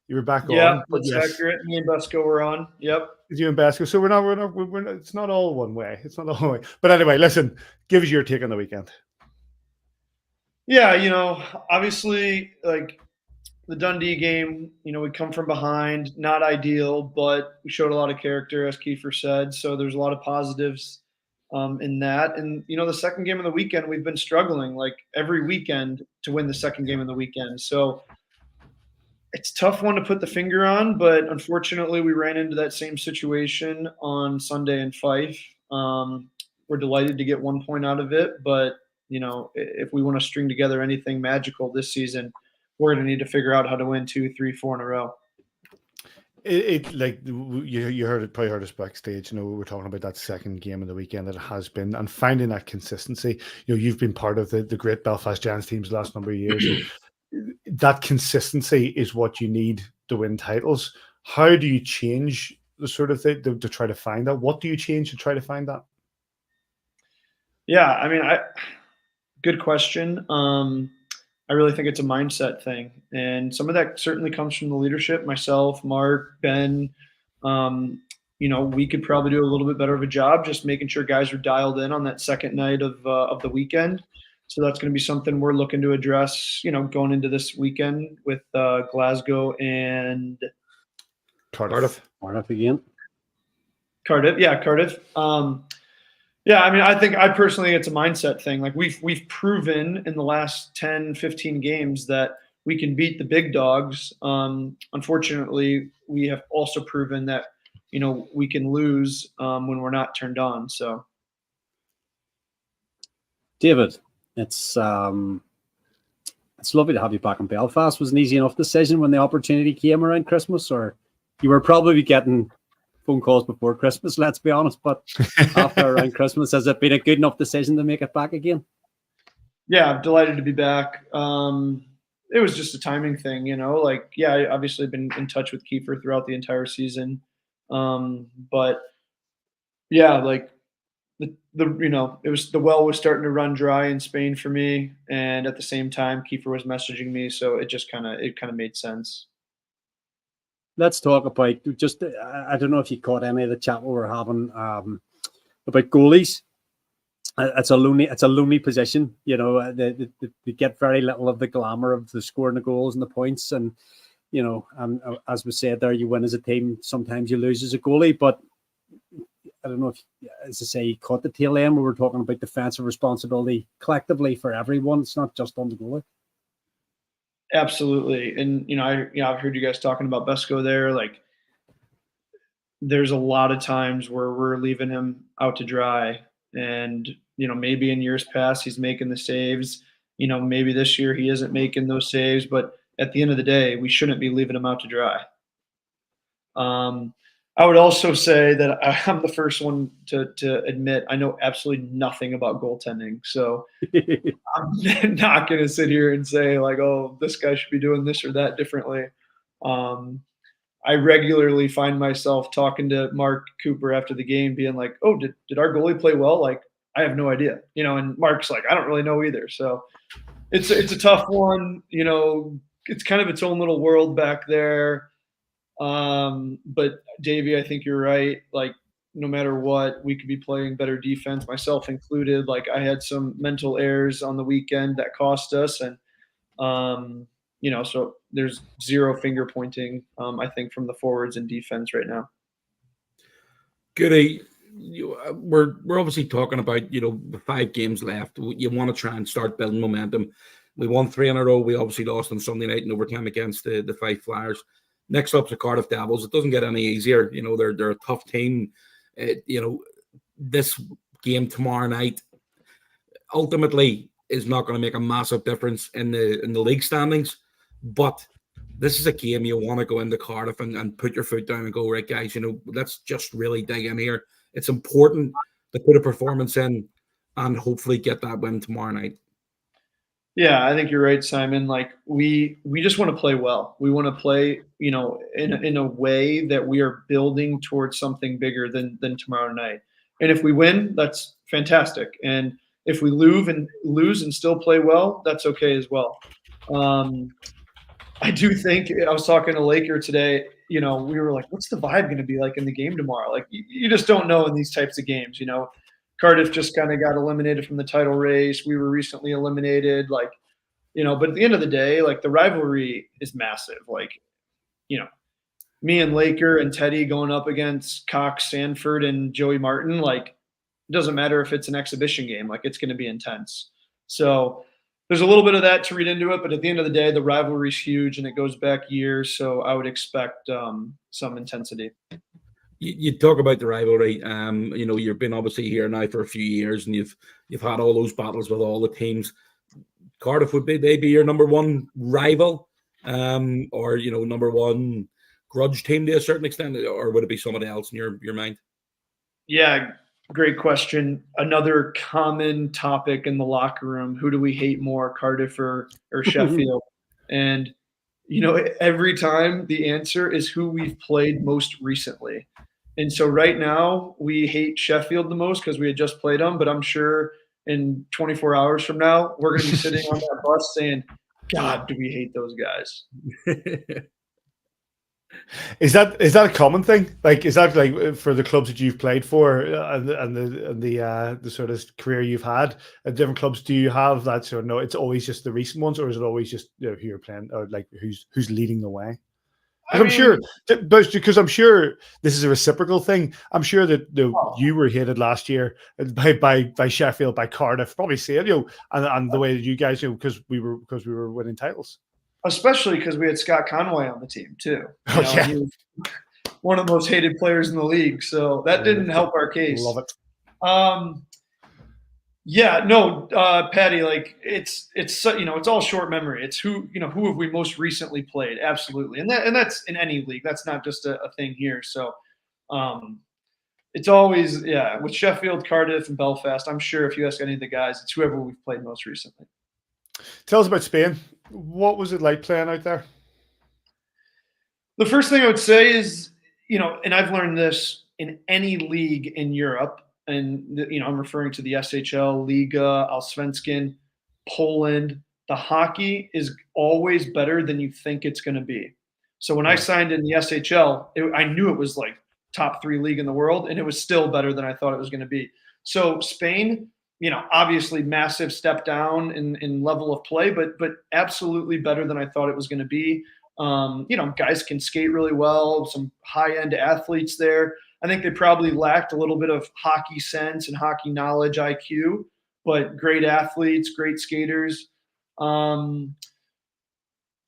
You were back on. Yeah, that's accurate. Me and Besco were on. Yep. You and Besco. So we're not. It's not all one way. It's not all one way. But anyway, listen. Give us your take on the weekend. Yeah, obviously, like the Dundee game, we come from behind, not ideal, but we showed a lot of character, as Kiefer said. So there's a lot of positives in that. And, the second game of the weekend, we've been struggling like every weekend to win the second game of the weekend. So it's a tough one to put the finger on, but unfortunately we ran into that same situation on Sunday in Fife. We're delighted to get 1 point out of it, but if we want to string together anything magical this season, we're going to need to figure out how to win 2, 3, 4 in a row. You probably heard us backstage. We were talking about that second game of the weekend that it has been, and finding that consistency. You've been part of the great Belfast Giants teams the last number of years. That consistency is what you need to win titles. How do you change the sort of thing to try to find that? What do you change to try to find that? Yeah, good question. I really think it's a mindset thing. And some of that certainly comes from the leadership, myself, Mark, Ben. We could probably do a little bit better of a job just making sure guys are dialed in on that second night of the weekend. So that's going to be something we're looking to address, going into this weekend with Glasgow and Cardiff. Cardiff again. Cardiff. Yeah, I mean, I personally think it's a mindset thing. Like we've proven in the last 10, 15 games that we can beat the big dogs. Unfortunately, we have also proven that, we can lose when we're not turned on. So, David, it's lovely to have you back in Belfast. Was an easy enough decision when the opportunity came around Christmas, or you were probably getting phone calls before Christmas, let's be honest, but after around Christmas, has it been a good enough decision to make it back again? Yeah, I'm delighted to be back. It was just a timing thing, I obviously been in touch with Kiefer throughout the entire season. But yeah, like it was, the well was starting to run dry in Spain for me. And at the same time, Kiefer was messaging me. So it just kind of made sense. Let's talk about just, I don't know if you caught any of the chat we were having about goalies. It's a lonely position, they get very little of the glamour of the scoring the goals and the points, and as we said there, you win as a team, sometimes you lose as a goalie. But I don't know if, as I say, you caught the tail end. We were talking about defensive responsibility collectively for everyone. It's not just on the goalie. Absolutely, and I've heard you guys talking about Besco there. Like, there's a lot of times where we're leaving him out to dry. And, maybe in years past, he's making the saves. Maybe this year he isn't making those saves. But at the end of the day, we shouldn't be leaving him out to dry. I would also say that I'm the first one to admit I know absolutely nothing about goaltending. So I'm not going to sit here and say, like, oh, this guy should be doing this or that differently. I regularly find myself talking to Mark Cooper after the game being like, oh, did our goalie play well? Like, I have no idea, and Mark's like, I don't really know either. So it's a tough one. It's kind of its own little world back there. But Davey, I think you're right. Like, no matter what, we could be playing better defense, myself included. Like, I had some mental errors on the weekend that cost us. And, so there's zero finger pointing, I think, from the forwards and defense right now. Goody, we're obviously talking about, the 5 games left. You want to try and start building momentum. We won 3 in a row. We obviously lost on Sunday night in overtime against the Fife Flyers. Next up's the Cardiff Devils. It doesn't get any easier. They're a tough team. This game tomorrow night ultimately is not going to make a massive difference in the league standings. But this is a game you want to go into Cardiff and put your foot down and go, right, guys, let's just really dig in here. It's important to put a performance in and hopefully get that win tomorrow night. Yeah, I think you're right, Simon. Like, we just want to play well. We want to play, in a way that we are building towards something bigger than tomorrow night. And if we win, that's fantastic. And if we lose and still play well, that's okay as well. I do think, I was talking to Laker today, we were like, what's the vibe going to be like in the game tomorrow? Like, you just don't know in these types of games, Cardiff just kind of got eliminated from the title race. We were recently eliminated, but at the end of the day, like, the rivalry is massive. Like, me and Laker and Teddy going up against Cox, Sanford, and Joey Martin, like, it doesn't matter if it's an exhibition game, like, it's going to be intense. So there's a little bit of that to read into it, but at the end of the day, the rivalry is huge and it goes back years. So I would expect some intensity. You talk about the rivalry. You've been obviously here now for a few years, and you've had all those battles with all the teams. Cardiff, would they be your number one rival, or number one grudge team to a certain extent, or would it be somebody else in your mind? Yeah, great question. Another common topic in the locker room: who do we hate more, Cardiff or Sheffield? And every time the answer is who we've played most recently. And so right now we hate Sheffield the most because we had just played them, but I'm sure in 24 hours from now, we're going to be sitting on that bus saying, God, do we hate those guys? Is that a common thing? Like, is that like for the clubs that you've played for and the sort of career you've had at different clubs? Do you have that sort of, no, it's always just the recent ones, or is it always just who you're playing, or like who's leading the way? I'm sure, but because I'm sure this is a reciprocal thing. I'm sure that you were hated last year by Sheffield, by Cardiff, probably Sadio, and the way that you guys, because we were winning titles. Especially because we had Scott Conway on the team too. Yeah. He was one of the most hated players in the league, so that didn't help our case. Love it. Yeah, no, Patty, like it's it's all short memory. It's who have we most recently played? Absolutely, and that's in any league. That's not just a thing here. So, it's always with Sheffield, Cardiff, and Belfast. I'm sure if you ask any of the guys, it's whoever we've played most recently. Tell us about Spain. What was it like playing out there? The first thing I would say is, and I've learned this in any league in Europe. And, I'm referring to the SHL, Liga, Allsvenskan, Poland. The hockey is always better than you think it's going to be. So when I signed in the SHL, I knew it was like top 3 league in the world, and it was still better than I thought it was going to be. So Spain, obviously massive step down in level of play, but absolutely better than I thought it was going to be. Guys can skate really well, some high-end athletes there. I think they probably lacked a little bit of hockey sense and hockey knowledge, IQ, but great athletes, great skaters. Kind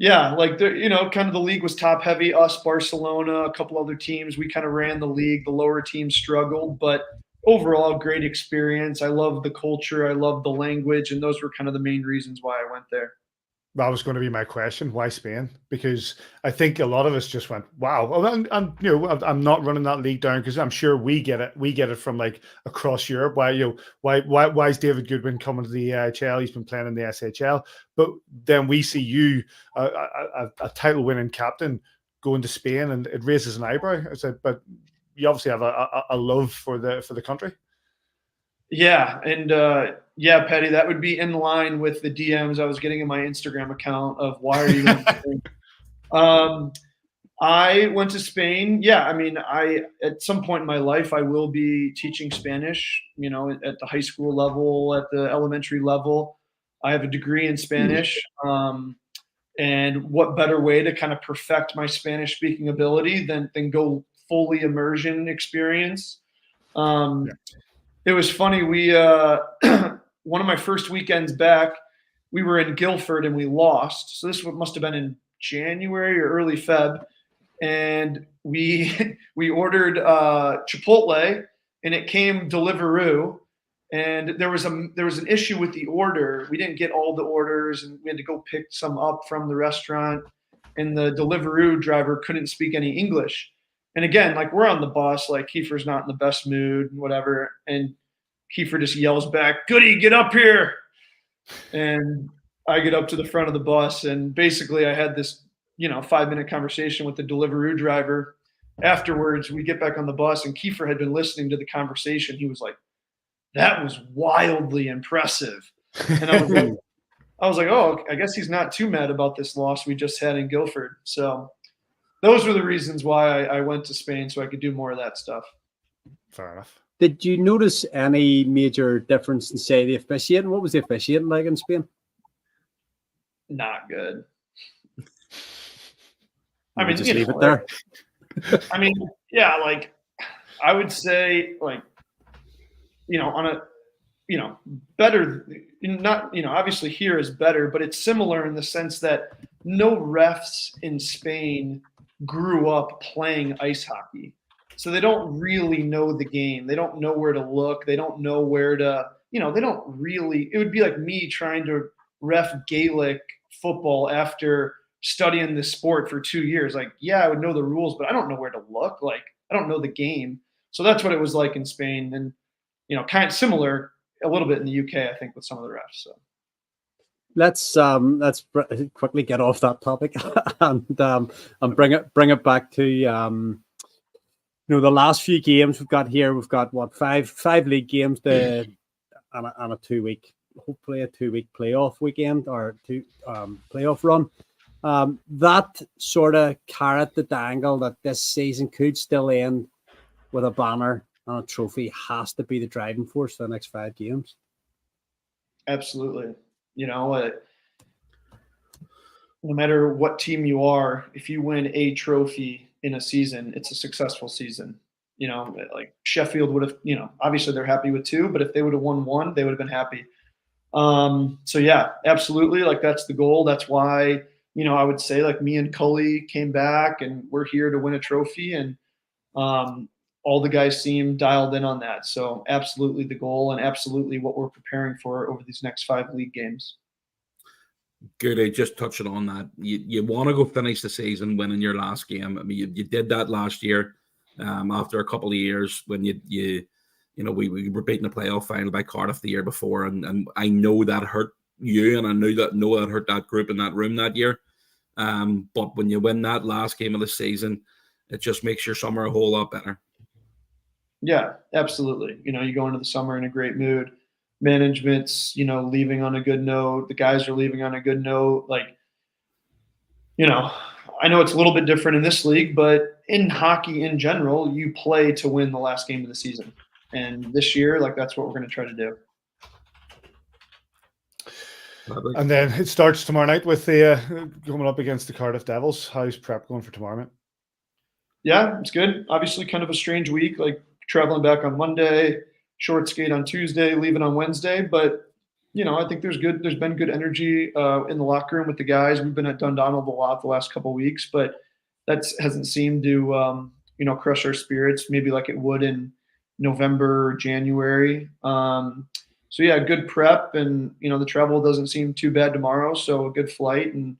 of the league was top heavy. Us, Barcelona, a couple other teams, we kind of ran the league. The lower teams struggled, but overall, great experience. I love the culture. I love the language, and those were kind of the main reasons why I went there. That was going to be my question. Why Spain? Because I think a lot of us just went, wow. And I'm not running that league down because I'm sure we get it. We get it from like across Europe. Why is David Goodwin coming to the AHL? He's been playing in the SHL. But then we see you, a title-winning captain, going to Spain, and it raises an eyebrow. I said, but you obviously have a love for the country. Yeah, and Patty, that would be in line with the DMs I was getting in my Instagram account of why are you going to Spain? I went to Spain. Yeah, I mean, at some point in my life I will be teaching Spanish, at the high school level, at the elementary level. I have a degree in Spanish. And what better way to kind of perfect my Spanish speaking ability than go fully immersion experience? It was funny. We one of my first weekends back, we were in Guildford and we lost. So this must have been in January or early Feb, and we ordered Chipotle, and it came Deliveroo, and there was an issue with the order. We didn't get all the orders, and we had to go pick some up from the restaurant, and the Deliveroo driver couldn't speak any English. And again, like we're on the bus, like Kiefer's not in the best mood and whatever. And Kiefer just yells back, "Goody, get up here." And I get up to the front of the bus, and basically I had this, 5-minute conversation with the Deliveroo driver. Afterwards, we get back on the bus, and Kiefer had been listening to the conversation. He was like, "That was wildly impressive." And I was like, oh, I guess he's not too mad about this loss we just had in Guildford. So those were the reasons why I went to Spain, so I could do more of that stuff. Fair enough. Did you notice any major difference in, say, the officiating? What was the officiating like in Spain? Not good. I mean, just leave it there. I mean, yeah, like I would say, like, on a, better, not, obviously here is better, but it's similar in the sense that no refs in Spain grew up playing ice hockey. So they don't really know the game. They don't know where to look. They don't know where to, they don't really, it would be like me trying to ref Gaelic football after studying this sport for 2 years. Like, yeah, I would know the rules, but I don't know where to look. Like, I don't know the game. So that's what it was like in Spain. And, kind of similar a little bit in the UK, I think, with some of the refs. So let's quickly get off that topic and bring it back to the last few games we've got here. We've got what, five league games and a 2 week, hopefully a 2 week playoff weekend or playoff run. That sort of carrot the dangle that this season could still end with a banner and a trophy has to be the driving force for the next 5 games. Absolutely. no matter what team you are, if you win a trophy in a season, it's a successful season. Like Sheffield would have, obviously they're happy with 2, but if they would have won 1, they would have been happy. So yeah, absolutely. Like that's the goal. That's why, I would say like me and Goalie came back and we're here to win a trophy, and all the guys seem dialed in on that. So absolutely the goal, and absolutely what we're preparing for over these next 5 league games. Good. Just touching on that. You want to go finish the season winning your last game. I mean, you did that last year. After a couple of years when we were beating the playoff final by Cardiff the year before, and I know that hurt you, and I know that hurt that group in that room that year. But when you win that last game of the season, it just makes your summer a whole lot better. Yeah, absolutely. You go into the summer in a great mood. Management's, leaving on a good note. The guys are leaving on a good note. Like, I know it's a little bit different in this league, but in hockey in general, you play to win the last game of the season. And this year, like, that's what we're going to try to do. And then it starts tomorrow night with the coming up against the Cardiff Devils. How's prep going for tomorrow night? Yeah, it's good. Obviously, kind of a strange week, like traveling back on Monday, short skate on Tuesday, leaving on Wednesday. But, I think there's been good energy in the locker room with the guys. We've been at Dundee a lot the last couple of weeks, but that hasn't seemed to, crush our spirits, maybe like it would in November, January. So yeah, good prep, and, the travel doesn't seem too bad tomorrow. So a good flight, and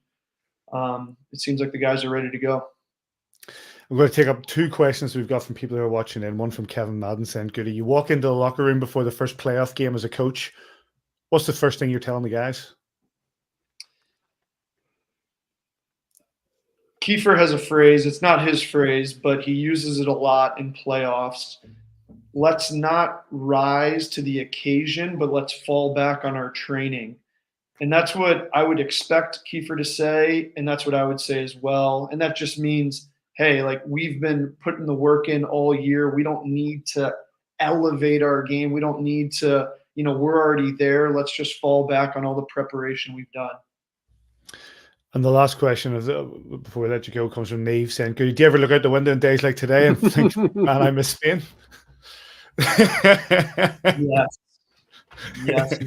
it seems like the guys are ready to go. I'm going to take up 2 questions we've got from people who are watching in. One from Kevin Madden saying, Goody, you walk into the locker room before the first playoff game as a coach. What's the first thing you're telling the guys? Kiefer has a phrase. It's not his phrase, but he uses it a lot in playoffs. Let's not rise to the occasion, but let's fall back on our training. And that's what I would expect Kiefer to say, and that's what I would say as well. And that just means, hey, like, we've been putting the work in all year. We don't need to elevate our game. We don't need to, we're already there. Let's just fall back on all the preparation we've done. And the last question before we let you go comes from Neve saying, do you ever look out the window on days like today and think, man, I miss Spain? Yes,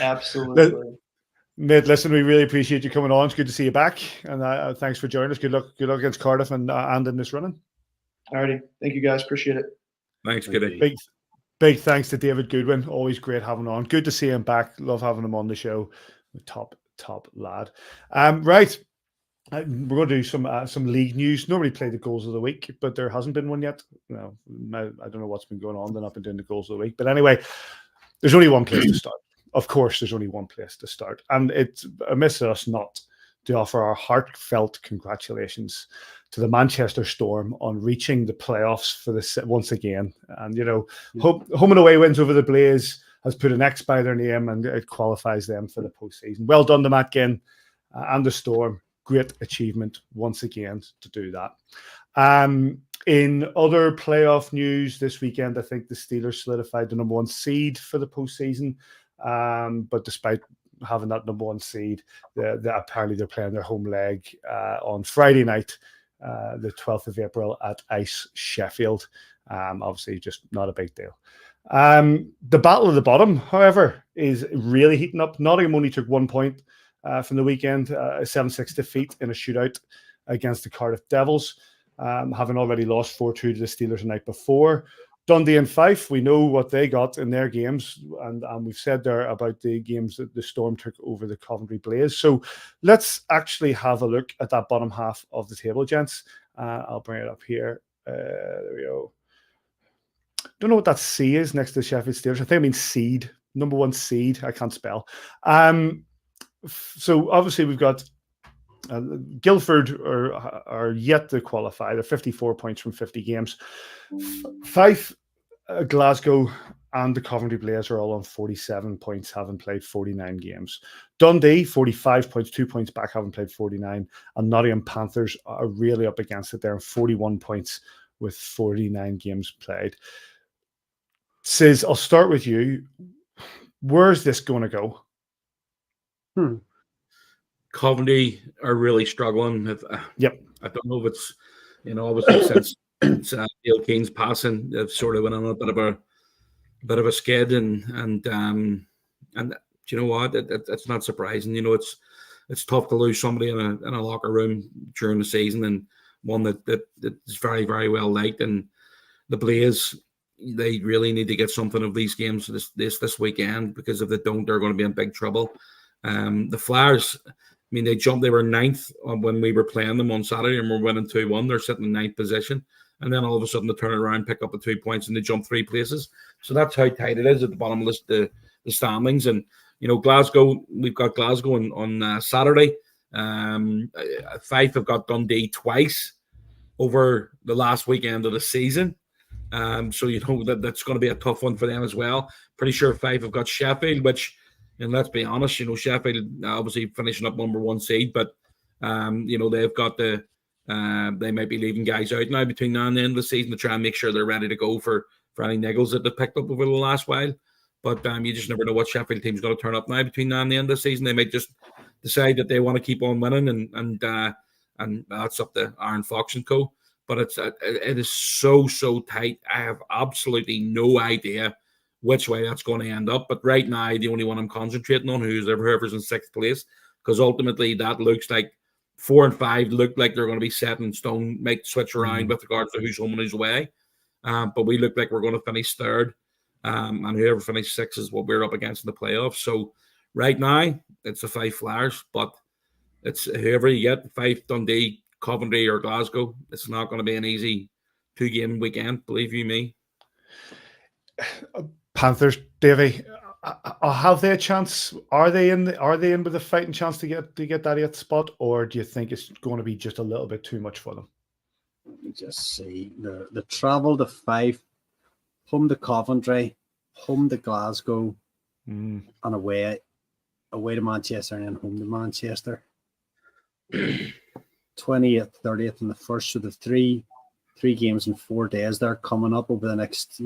absolutely. Nate, listen, we really appreciate you coming on. It's good to see you back, and thanks for joining us. Good luck against Cardiff and in this running. Alrighty, thank you guys, appreciate it. Thanks, Goody. Big thanks to David Goodwin. Always great having him on. Good to see him back. Love having him on the show. Top lad. Right. We're going to do some league news. Normally play the goals of the week, but there hasn't been one yet. No, I don't know what's been going on. They're not been doing the goals of the week. But anyway, there's only one place to start. Of course, there's only one place to start. And it's amiss us not to offer our heartfelt congratulations to the Manchester Storm on reaching the playoffs for this once again. And, home and away wins over the Blaze has put an X by their name, and it qualifies them for the postseason. Well done to Matt Ginn and the Storm. Great achievement once again to do that. In other playoff news this weekend, I think the Steelers solidified the number 1 seed for the postseason. But despite having that number 1 seed, apparently they're playing their home leg on Friday night, the 12th of April at Ice Sheffield. Obviously, just not a big deal. The battle of the bottom, however, is really heating up. Nottingham only took 1 point from the weekend, a 7-6 defeat in a shootout against the Cardiff Devils, having already lost 4-2 to the Steelers the night before. Dundee and Fife, we know what they got in their games, and we've said there about the games that the Storm took over the Coventry Blaze. So let's actually have a look at that bottom half of the table, gents. I'll bring it up here. There we go. Don't know what that C is next to the Sheffield Steelers. I think I mean seed, number 1 seed. I can't spell. So obviously we've got Guildford are yet to qualify. They're 54 points from 50 games. Fife, Glasgow, and the Coventry Blaze are all on 47 points, having played 49 games. Dundee, 45 points, 2 points back, having played 49. And Nottingham Panthers are really up against it. They're on 41 points with 49 games played. Sis, I'll start with you. Where's this going to go? Coventry are really struggling. Yep. I don't know if it's, obviously since Neil Keane's passing, they've sort of went on a bit of a skid, and do you know what? It's not surprising. It's tough to lose somebody in a locker room during the season, and one that is very, very well liked. And the Blaze, they really need to get something of these games this weekend, because if they don't, they're going to be in big trouble. The Flyers, I mean, they were ninth when we were playing them on Saturday, and we're winning 2-1. They're sitting in ninth position. And then all of a sudden they turn it around, pick up the 2 points, and they jump 3 places. So that's how tight it is at the bottom of the standings. And, Glasgow, we've got Glasgow on Saturday. Fife have got Dundee twice over the last weekend of the season. So that's going to be a tough one for them as well. Pretty sure Fife have got Sheffield, which, and let's be honest, Sheffield obviously finishing up number 1 seed, but they've got they might be leaving guys out now between now and the end of the season to try and make sure they're ready to go for any niggles that they picked up over the last while. But you just never know what Sheffield team's going to turn up now between now and the end of the season. They might just decide that they want to keep on winning, and that's up to Aaron Fox and co. But it is so tight. I have absolutely no idea which way that's going to end up. But right now, the only one I'm concentrating on, whoever's in 6th place, because ultimately that looks like 4 and 5 look like they're going to be set in stone, might switch around with regards to who's home and who's away. But we look like we're going to finish 3rd. And whoever finishes 6th is what we're up against in the playoffs. So right now, it's the 5 Flyers, but it's whoever you get, 5 Dundee, Coventry or Glasgow. It's not going to be an easy 2-game weekend, believe you me. Panthers, Davy, have they a chance? Are they in with a fighting chance to get that 8th spot, or do you think it's going to be just a little bit too much for them? Let me just see. The travel to Fife, home to Coventry, home to Glasgow, and away to Manchester, and then home to Manchester. 20th, 30th, and the 1st. So the three games in 4 days they're coming up over the next,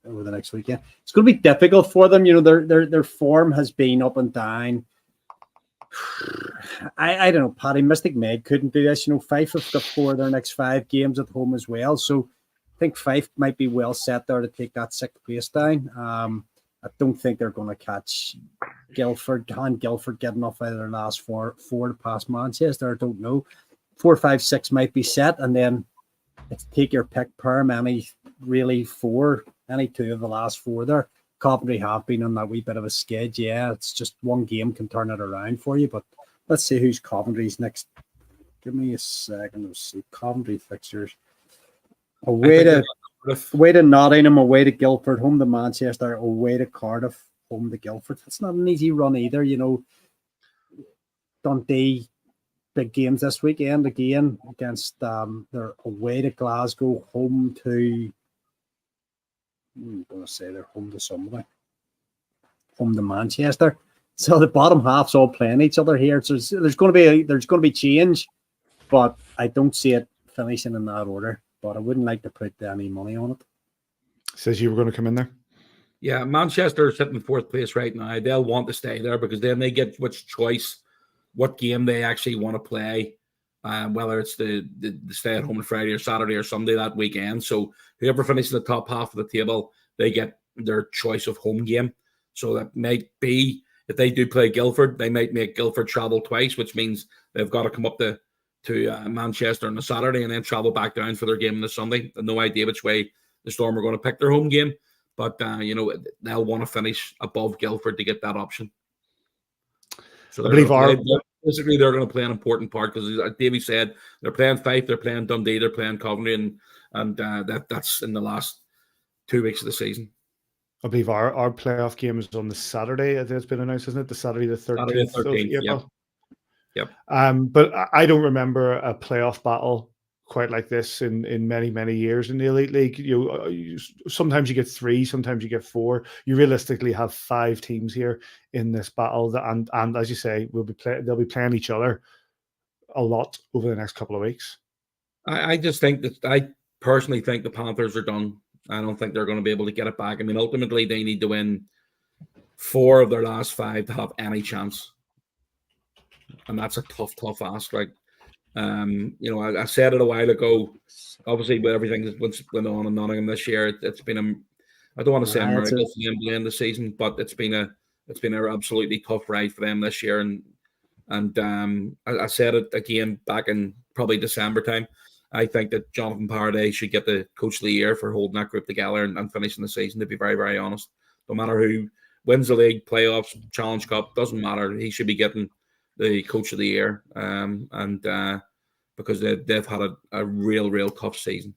over the next weekend. It's going to be difficult for them. Their form has been up and down. I don't know, Paddy. Mystic Meg couldn't do this. Fife have got 4 of their next 5 games at home as well. So I think Fife might be well set there to take that 6th place down. I don't think they're going to catch Guildford. Can Guildford get enough out of their last four to pass Manchester? I don't know. 4, 5, 6 might be set, and then it's take your pick, Perm. Any 2 of the last 4 there. Coventry have been on that wee bit of a skid. Yeah, it's just one game can turn it around for you. But let's see who's Coventry's next. Give me a second. Let's see Coventry fixtures. Away to Nottingham, away to Guildford, home to Manchester, away to Cardiff, home to Guildford. That's not an easy run either. Dundee, big games this weekend again against they're away to Glasgow, home to. I'm going to say they're home to somebody, home to Manchester. So the bottom half's all playing each other here. So there's going to be change, but I don't see it finishing in that order. But I wouldn't like to put any money on it. Says you were going to come in there. Yeah, Manchester is sitting in 4th place right now. They'll want to stay there because then they get which choice, what game they actually want to play, whether it's the stay at home on Friday or Saturday or Sunday that weekend. So whoever finishes the top half of the table, they get their choice of home game. So that might be, if they do play Guildford, they might make Guildford travel twice, which means they've got to come up to Manchester on the Saturday and then travel back down for their game on the Sunday. No idea which way the Storm are going to pick their home game, but they'll want to finish above Guildford to get that option. So I believe basically they're going to play an important part because, as Davey said, they're playing Fife, they're playing Dundee, they're playing Coventry, and that's in the last 2 weeks of the season. I believe our playoff game is on the Saturday. I think it's been announced, isn't it? The Saturday the 13th of April. Yep. But I don't remember a playoff battle quite like this in many years in the Elite League. You sometimes you get 3, sometimes you get 4. You realistically have 5 teams here in this battle, and as you say, they'll be playing each other a lot over the next couple of weeks. I just think that I personally think the Panthers are done. I don't think they're going to be able to get it back. I mean, ultimately, they need to win 4 of their last 5 to have any chance. and that's a tough ask. Like, I said it a while ago. Obviously, with everything that's went on in Nottingham this year, it's been I don't want to say a miracle for them to end the season, but it's been an absolutely tough ride for them this year. And I said it again back in probably December time. I think that Jonathan Paraday should get the Coach of the Year for holding that group together and finishing the season, to be very, very honest. No matter who wins the league, playoffs, Challenge Cup, doesn't matter. He should be getting the Coach of the Year, because they've had a real tough season.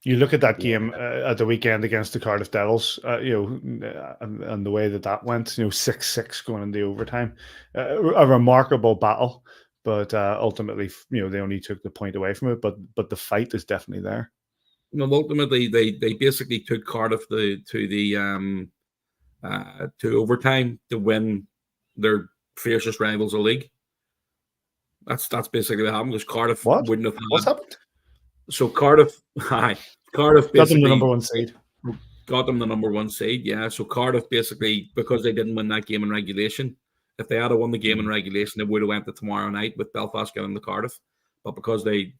You look at that game at the weekend against the Cardiff Devils, and the way that went, 6-6 going into overtime, a remarkable battle. But ultimately, they only took the point away from it. But the fight is definitely there. Ultimately, they basically took Cardiff to overtime to win their fiercest rivals of the league. That's basically what happened, because Cardiff wouldn't have had. What's happened? So Cardiff got them the number one seed. Got them the number one seed, yeah. So Cardiff basically, because they didn't win that game in regulation. If they had won the game in regulation, they would have went to tomorrow night with Belfast getting the Cardiff. But because Cardiff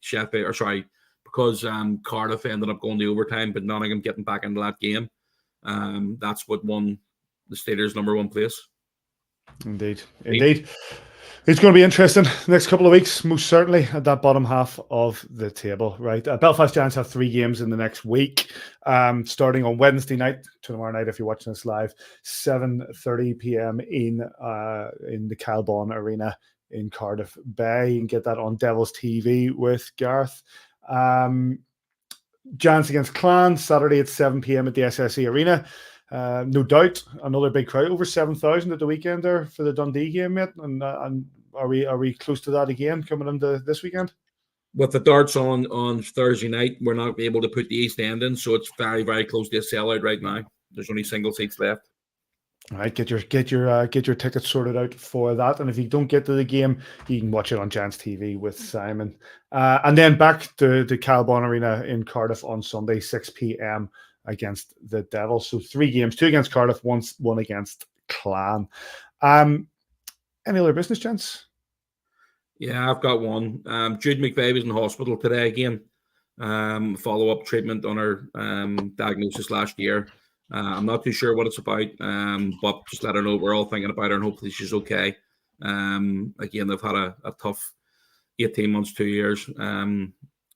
ended up going to overtime, but Nottingham getting back into that game, that's what won the Steelers' number one place. Indeed. It's going to be interesting next couple of weeks, most certainly, at that bottom half of the table, right? Belfast Giants have 3 games in the next week, starting on Wednesday night, tomorrow night, if you're watching us live, 7:30 p.m. in the Calbon Arena in Cardiff Bay. You can get that on Devils TV with Gareth. Giants against Clan, Saturday at 7 p.m. at the SSE Arena. No doubt another big crowd, over 7,000 at the weekend there for the Dundee game, mate. And are we close to that again coming into this weekend? With the darts on Thursday night, we're not able to put the East End in, so it's very, very close to a sellout right now. There's only single seats left. All right, get your tickets sorted out for that. And if you don't get to the game, you can watch it on Giants TV with Simon. And then back to the Calbon Arena in Cardiff on Sunday, 6 p.m. against the Devils. So 3 games, 2 against Cardiff, one against Clan. Any other business, gents? Yeah, I've got one. Jude McVeigh was in hospital today again. Follow-up treatment on her diagnosis last year. I'm not too sure what it's about, but just let her know we're all thinking about her and hopefully she's okay. Again, they've had a tough 18 months, 2 years.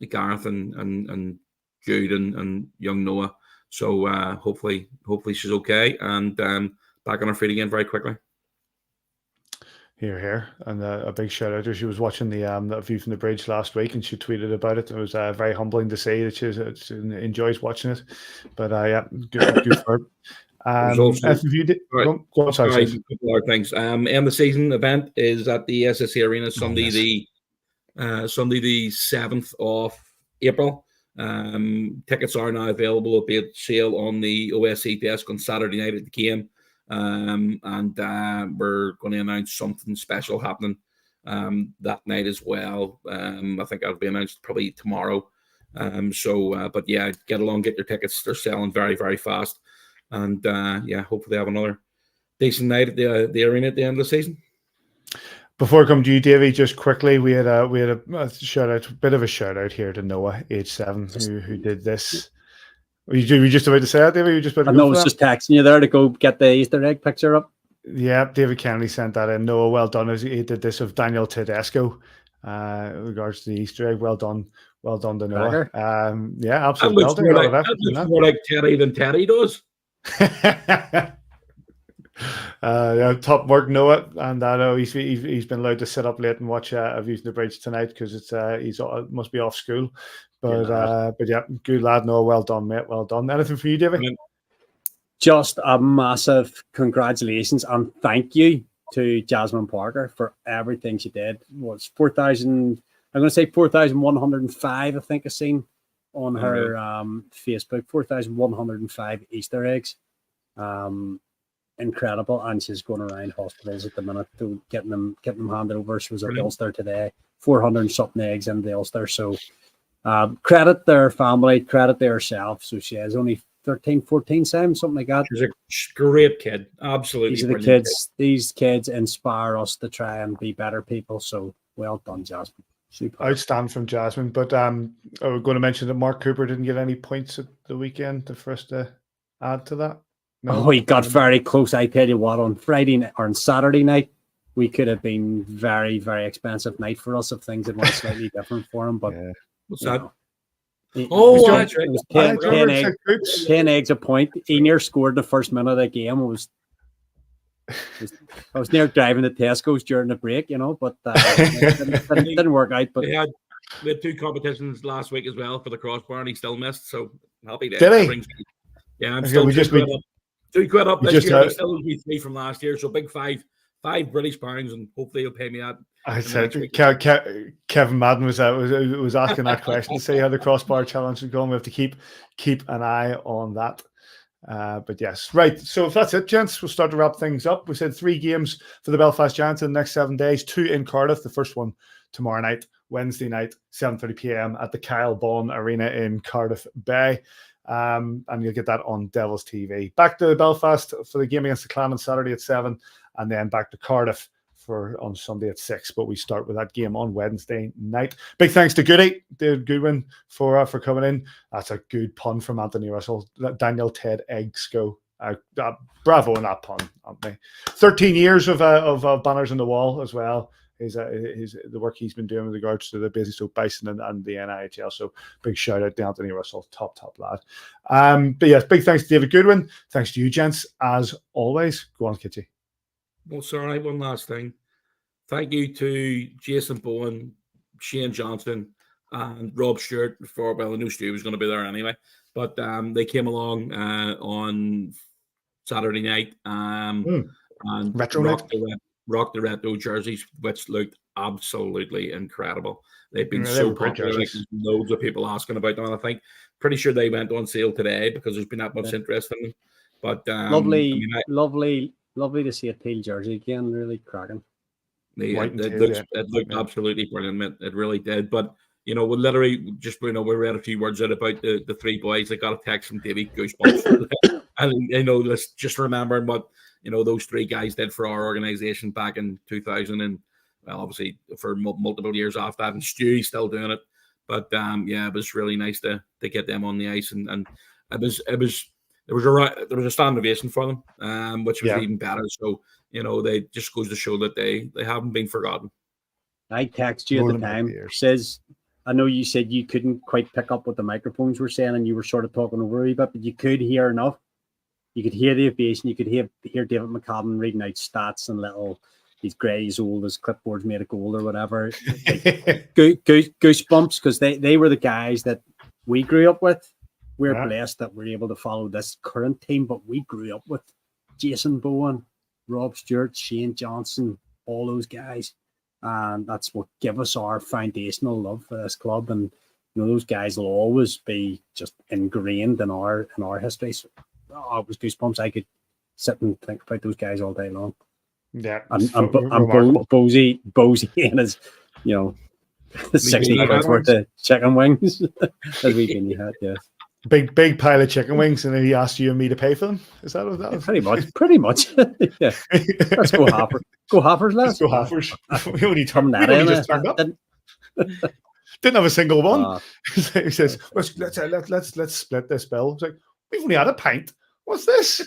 Gareth and Jude and young Noah. So hopefully she's okay and back on her feet again very quickly. Here. And a big shout out to her. She was watching the View from the Bridge last week and she tweeted about it. It was very humbling to say that she enjoys watching it. But yeah, good for her. Go on, sorry. Thanks. End the season event is at the SSE Arena Sunday, the 7th of April. Tickets are now available. It'll be at sale on the OSC desk on Saturday night at the game. And we're going to announce something special happening that night as well. I think that'll be announced probably tomorrow. But yeah, get along, get your tickets. They're selling very, very fast. And yeah, hopefully have another decent night at the arena at the end of the season. Before I come to you, Davey, just quickly, we had a shout out, bit of a shout out here to Noah, age 7, who did this. Were you just about to say that, David? You just about to I was just texting you there to go get the Easter egg picture up. Yeah, David Kennedy sent that in. Noah, well done. He did this of Daniel Tedesco in regards to the Easter egg. Well done to Noah. Yeah, absolutely. That looks more like Teddy than Teddy does. Yeah, top work, Noah, and I know he's been allowed to sit up late and watch A View from the Bridge tonight because he's must be off school. But yeah, good lad, Noah. Well done, mate. Well done. Anything for you, David? Just a massive congratulations and thank you to Jasmine Parker for everything she did. Was 4,000? I'm going to say 4,105. I think I've seen on her Facebook 4,105 Easter eggs. Incredible, and she's going around hospitals at the minute to getting them handed over. She was at the Ulster today, 400 and something eggs in the Ulster. So credit their family, credit to herself. So she is only 13, 14, Sam, something like that. He's a great kid. Absolutely. These are the brilliant kids. These kids inspire us to try and be better people. So well done, Jasmine. Super. Outstanding from Jasmine. But I was going to mention that Mark Cooper didn't get any points at the weekend for us to add to that. No? Oh, he got very close. I tell you what, on Friday night or on Saturday night, we could have been very, very expensive night for us if things had went slightly different for him. But What's that? Oh, that's right. It was 10 eggs a point. He near scored the first minute of the game. I was near driving to Tesco's during the break, but it didn't work out. But we had 2 competitions last week as well for the crossbar, and he still missed. So happy day. Did he? Yeah, I'm still £2 up this year. He still owes me 3 from last year. So big five British pounds, and hopefully he'll pay me that. I said Kevin Madden was asking that question to see how the crossbar challenge is going. We have to keep an eye on that. But yes, right. So if that's it, gents, we'll start to wrap things up. We said 3 games for the Belfast Giants in the next 7 days. 2 in Cardiff. The first one tomorrow night, Wednesday night, 7:30 p.m. at the Kyle Bond Arena in Cardiff Bay. And you'll get that on Devils TV. Back to Belfast for the game against the Clan on Saturday at 7, and then back to Cardiff on Sunday at 6. But we start with that game on Wednesday night. Big thanks to David Goodwin for coming in. That's a good pun from Anthony Russell. Daniel Ted Eggsco. Bravo on that pun, Anthony. 13 years of banners on the wall as well. The work he's been doing with regards to the Basingstoke Bison and the NIHL. So big shout out to Anthony Russell, top lad. But yes, big thanks to David Goodwin. Thanks to you, gents, as always. Go on, Kitty. Well, sorry, one last thing. Thank you to Jason Bowen, Shane Johnston, and Rob Stewart I knew Stu was going to be there anyway, but they came along on Saturday night and rocked the retro jerseys, which looked absolutely incredible. They've been so popular. Like, loads of people asking about them, and I think pretty sure they went on sale today because there's been that much interest in them. But lovely to see a teal jersey again. Really cracking. It looked absolutely brilliant. It really did. But we literally just we read a few words out about the 3 boys. I got a text from Davy Goosebumps, and let's just remembering what those 3 guys did for our organization back in 2000, and obviously for multiple years after that. And Stewie's still doing it. But it was really nice to get them on the ice, and there was a stand ovation for them, which was even better. So they just goes to show that they haven't been forgotten. I texted you at the time. Says, I know you said you couldn't quite pick up what the microphones were saying, and you were sort of talking over a wee bit, but you could hear enough. You could hear the ovation. You could hear David McCabe reading out stats and he's grey, he's old, his clipboard's made of gold or whatever. Goosebumps, because they were the guys that we grew up with. We're blessed that we're able to follow this current team, but we grew up with Jason Bowen, Rob Stewart, Shane Johnson, all those guys. And that's what give us our foundational love for this club. And those guys will always be just ingrained in our history. So, it was goosebumps. I could sit and think about those guys all day long. Yeah. And Bozy and his, 60 quid worth of chicken wings as we've been had, yeah. Big pile of chicken wings, and then he asked you and me to pay for them. Is that what that was? Pretty much. Yeah. Let's go Hoppers. Go Hoppers, lads. Let's go Hoppers. We only turned up. Didn't have a single one. He says, let's split this bill. It's like, we've only had a pint. What's this?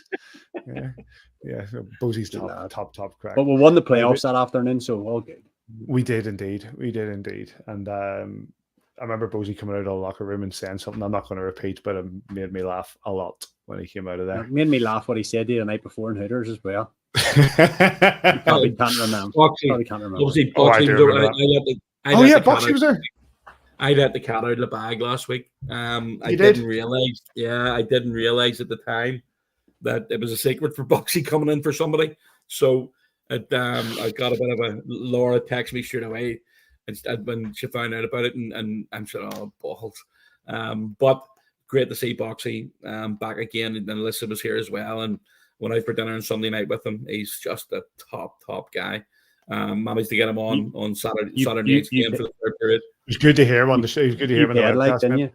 Yeah. So Bozy's top crack. But we won the playoffs that afternoon, so all good. We did indeed. And I remember Bozy coming out of the locker room and saying something I'm not going to repeat, but it made me laugh a lot when he came out of there. It made me laugh what he said the night before in Hooters as well. Probably can't remember. Boxy was there. I let the cat out of the bag last week. I didn't realize at the time that it was a secret for Boxy coming in for somebody. So I got a bit of a Laura text me straight away when she found out about it, and I'm sure, oh, balls. But great to see Boxy back again, and Alyssa was here as well. And went out for dinner on Sunday night with him. He's just a top guy. Managed to get him on Saturday night's game for the third period. It was good to hear him on the show. It was good to hear him on the podcast. Didn't you?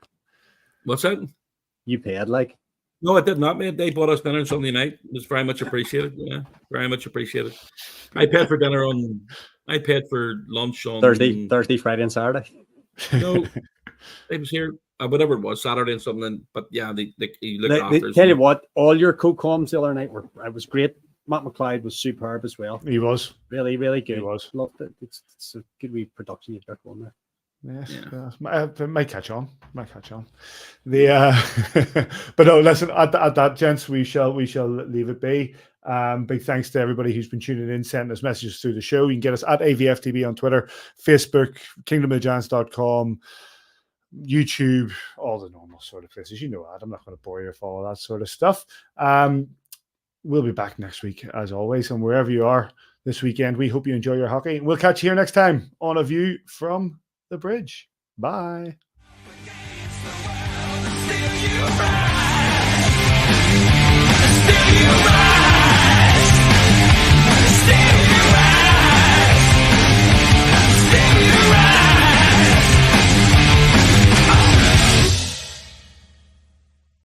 What's that? You paid like. No, it did not, mate. They bought us dinner on Sunday night. It was very much appreciated. Yeah, very much appreciated. I paid for lunch on Thursday, Friday, and Saturday. No, it was here, whatever it was, Saturday and something. But yeah, he looked They after us. tell you what, all your co-coms the other night it was great. Matt McLeod was superb as well. He was Really, really good. He was. Loved it. It's a good wee production you've got going there. Yes, Yeah. yes. Might catch on. But no, listen. At that, gents, we shall leave it be. Big thanks to everybody who's been tuning in, sending us messages through the show. You can get us at AVFTB on Twitter, Facebook, kingdomofthegiants.com, YouTube, all the normal sort of places. You know that. I'm not going to bore you with all that sort of stuff. We'll be back next week as always, and wherever you are this weekend, we hope you enjoy your hockey. We'll catch you here next time on A View from the Bridge. Bye.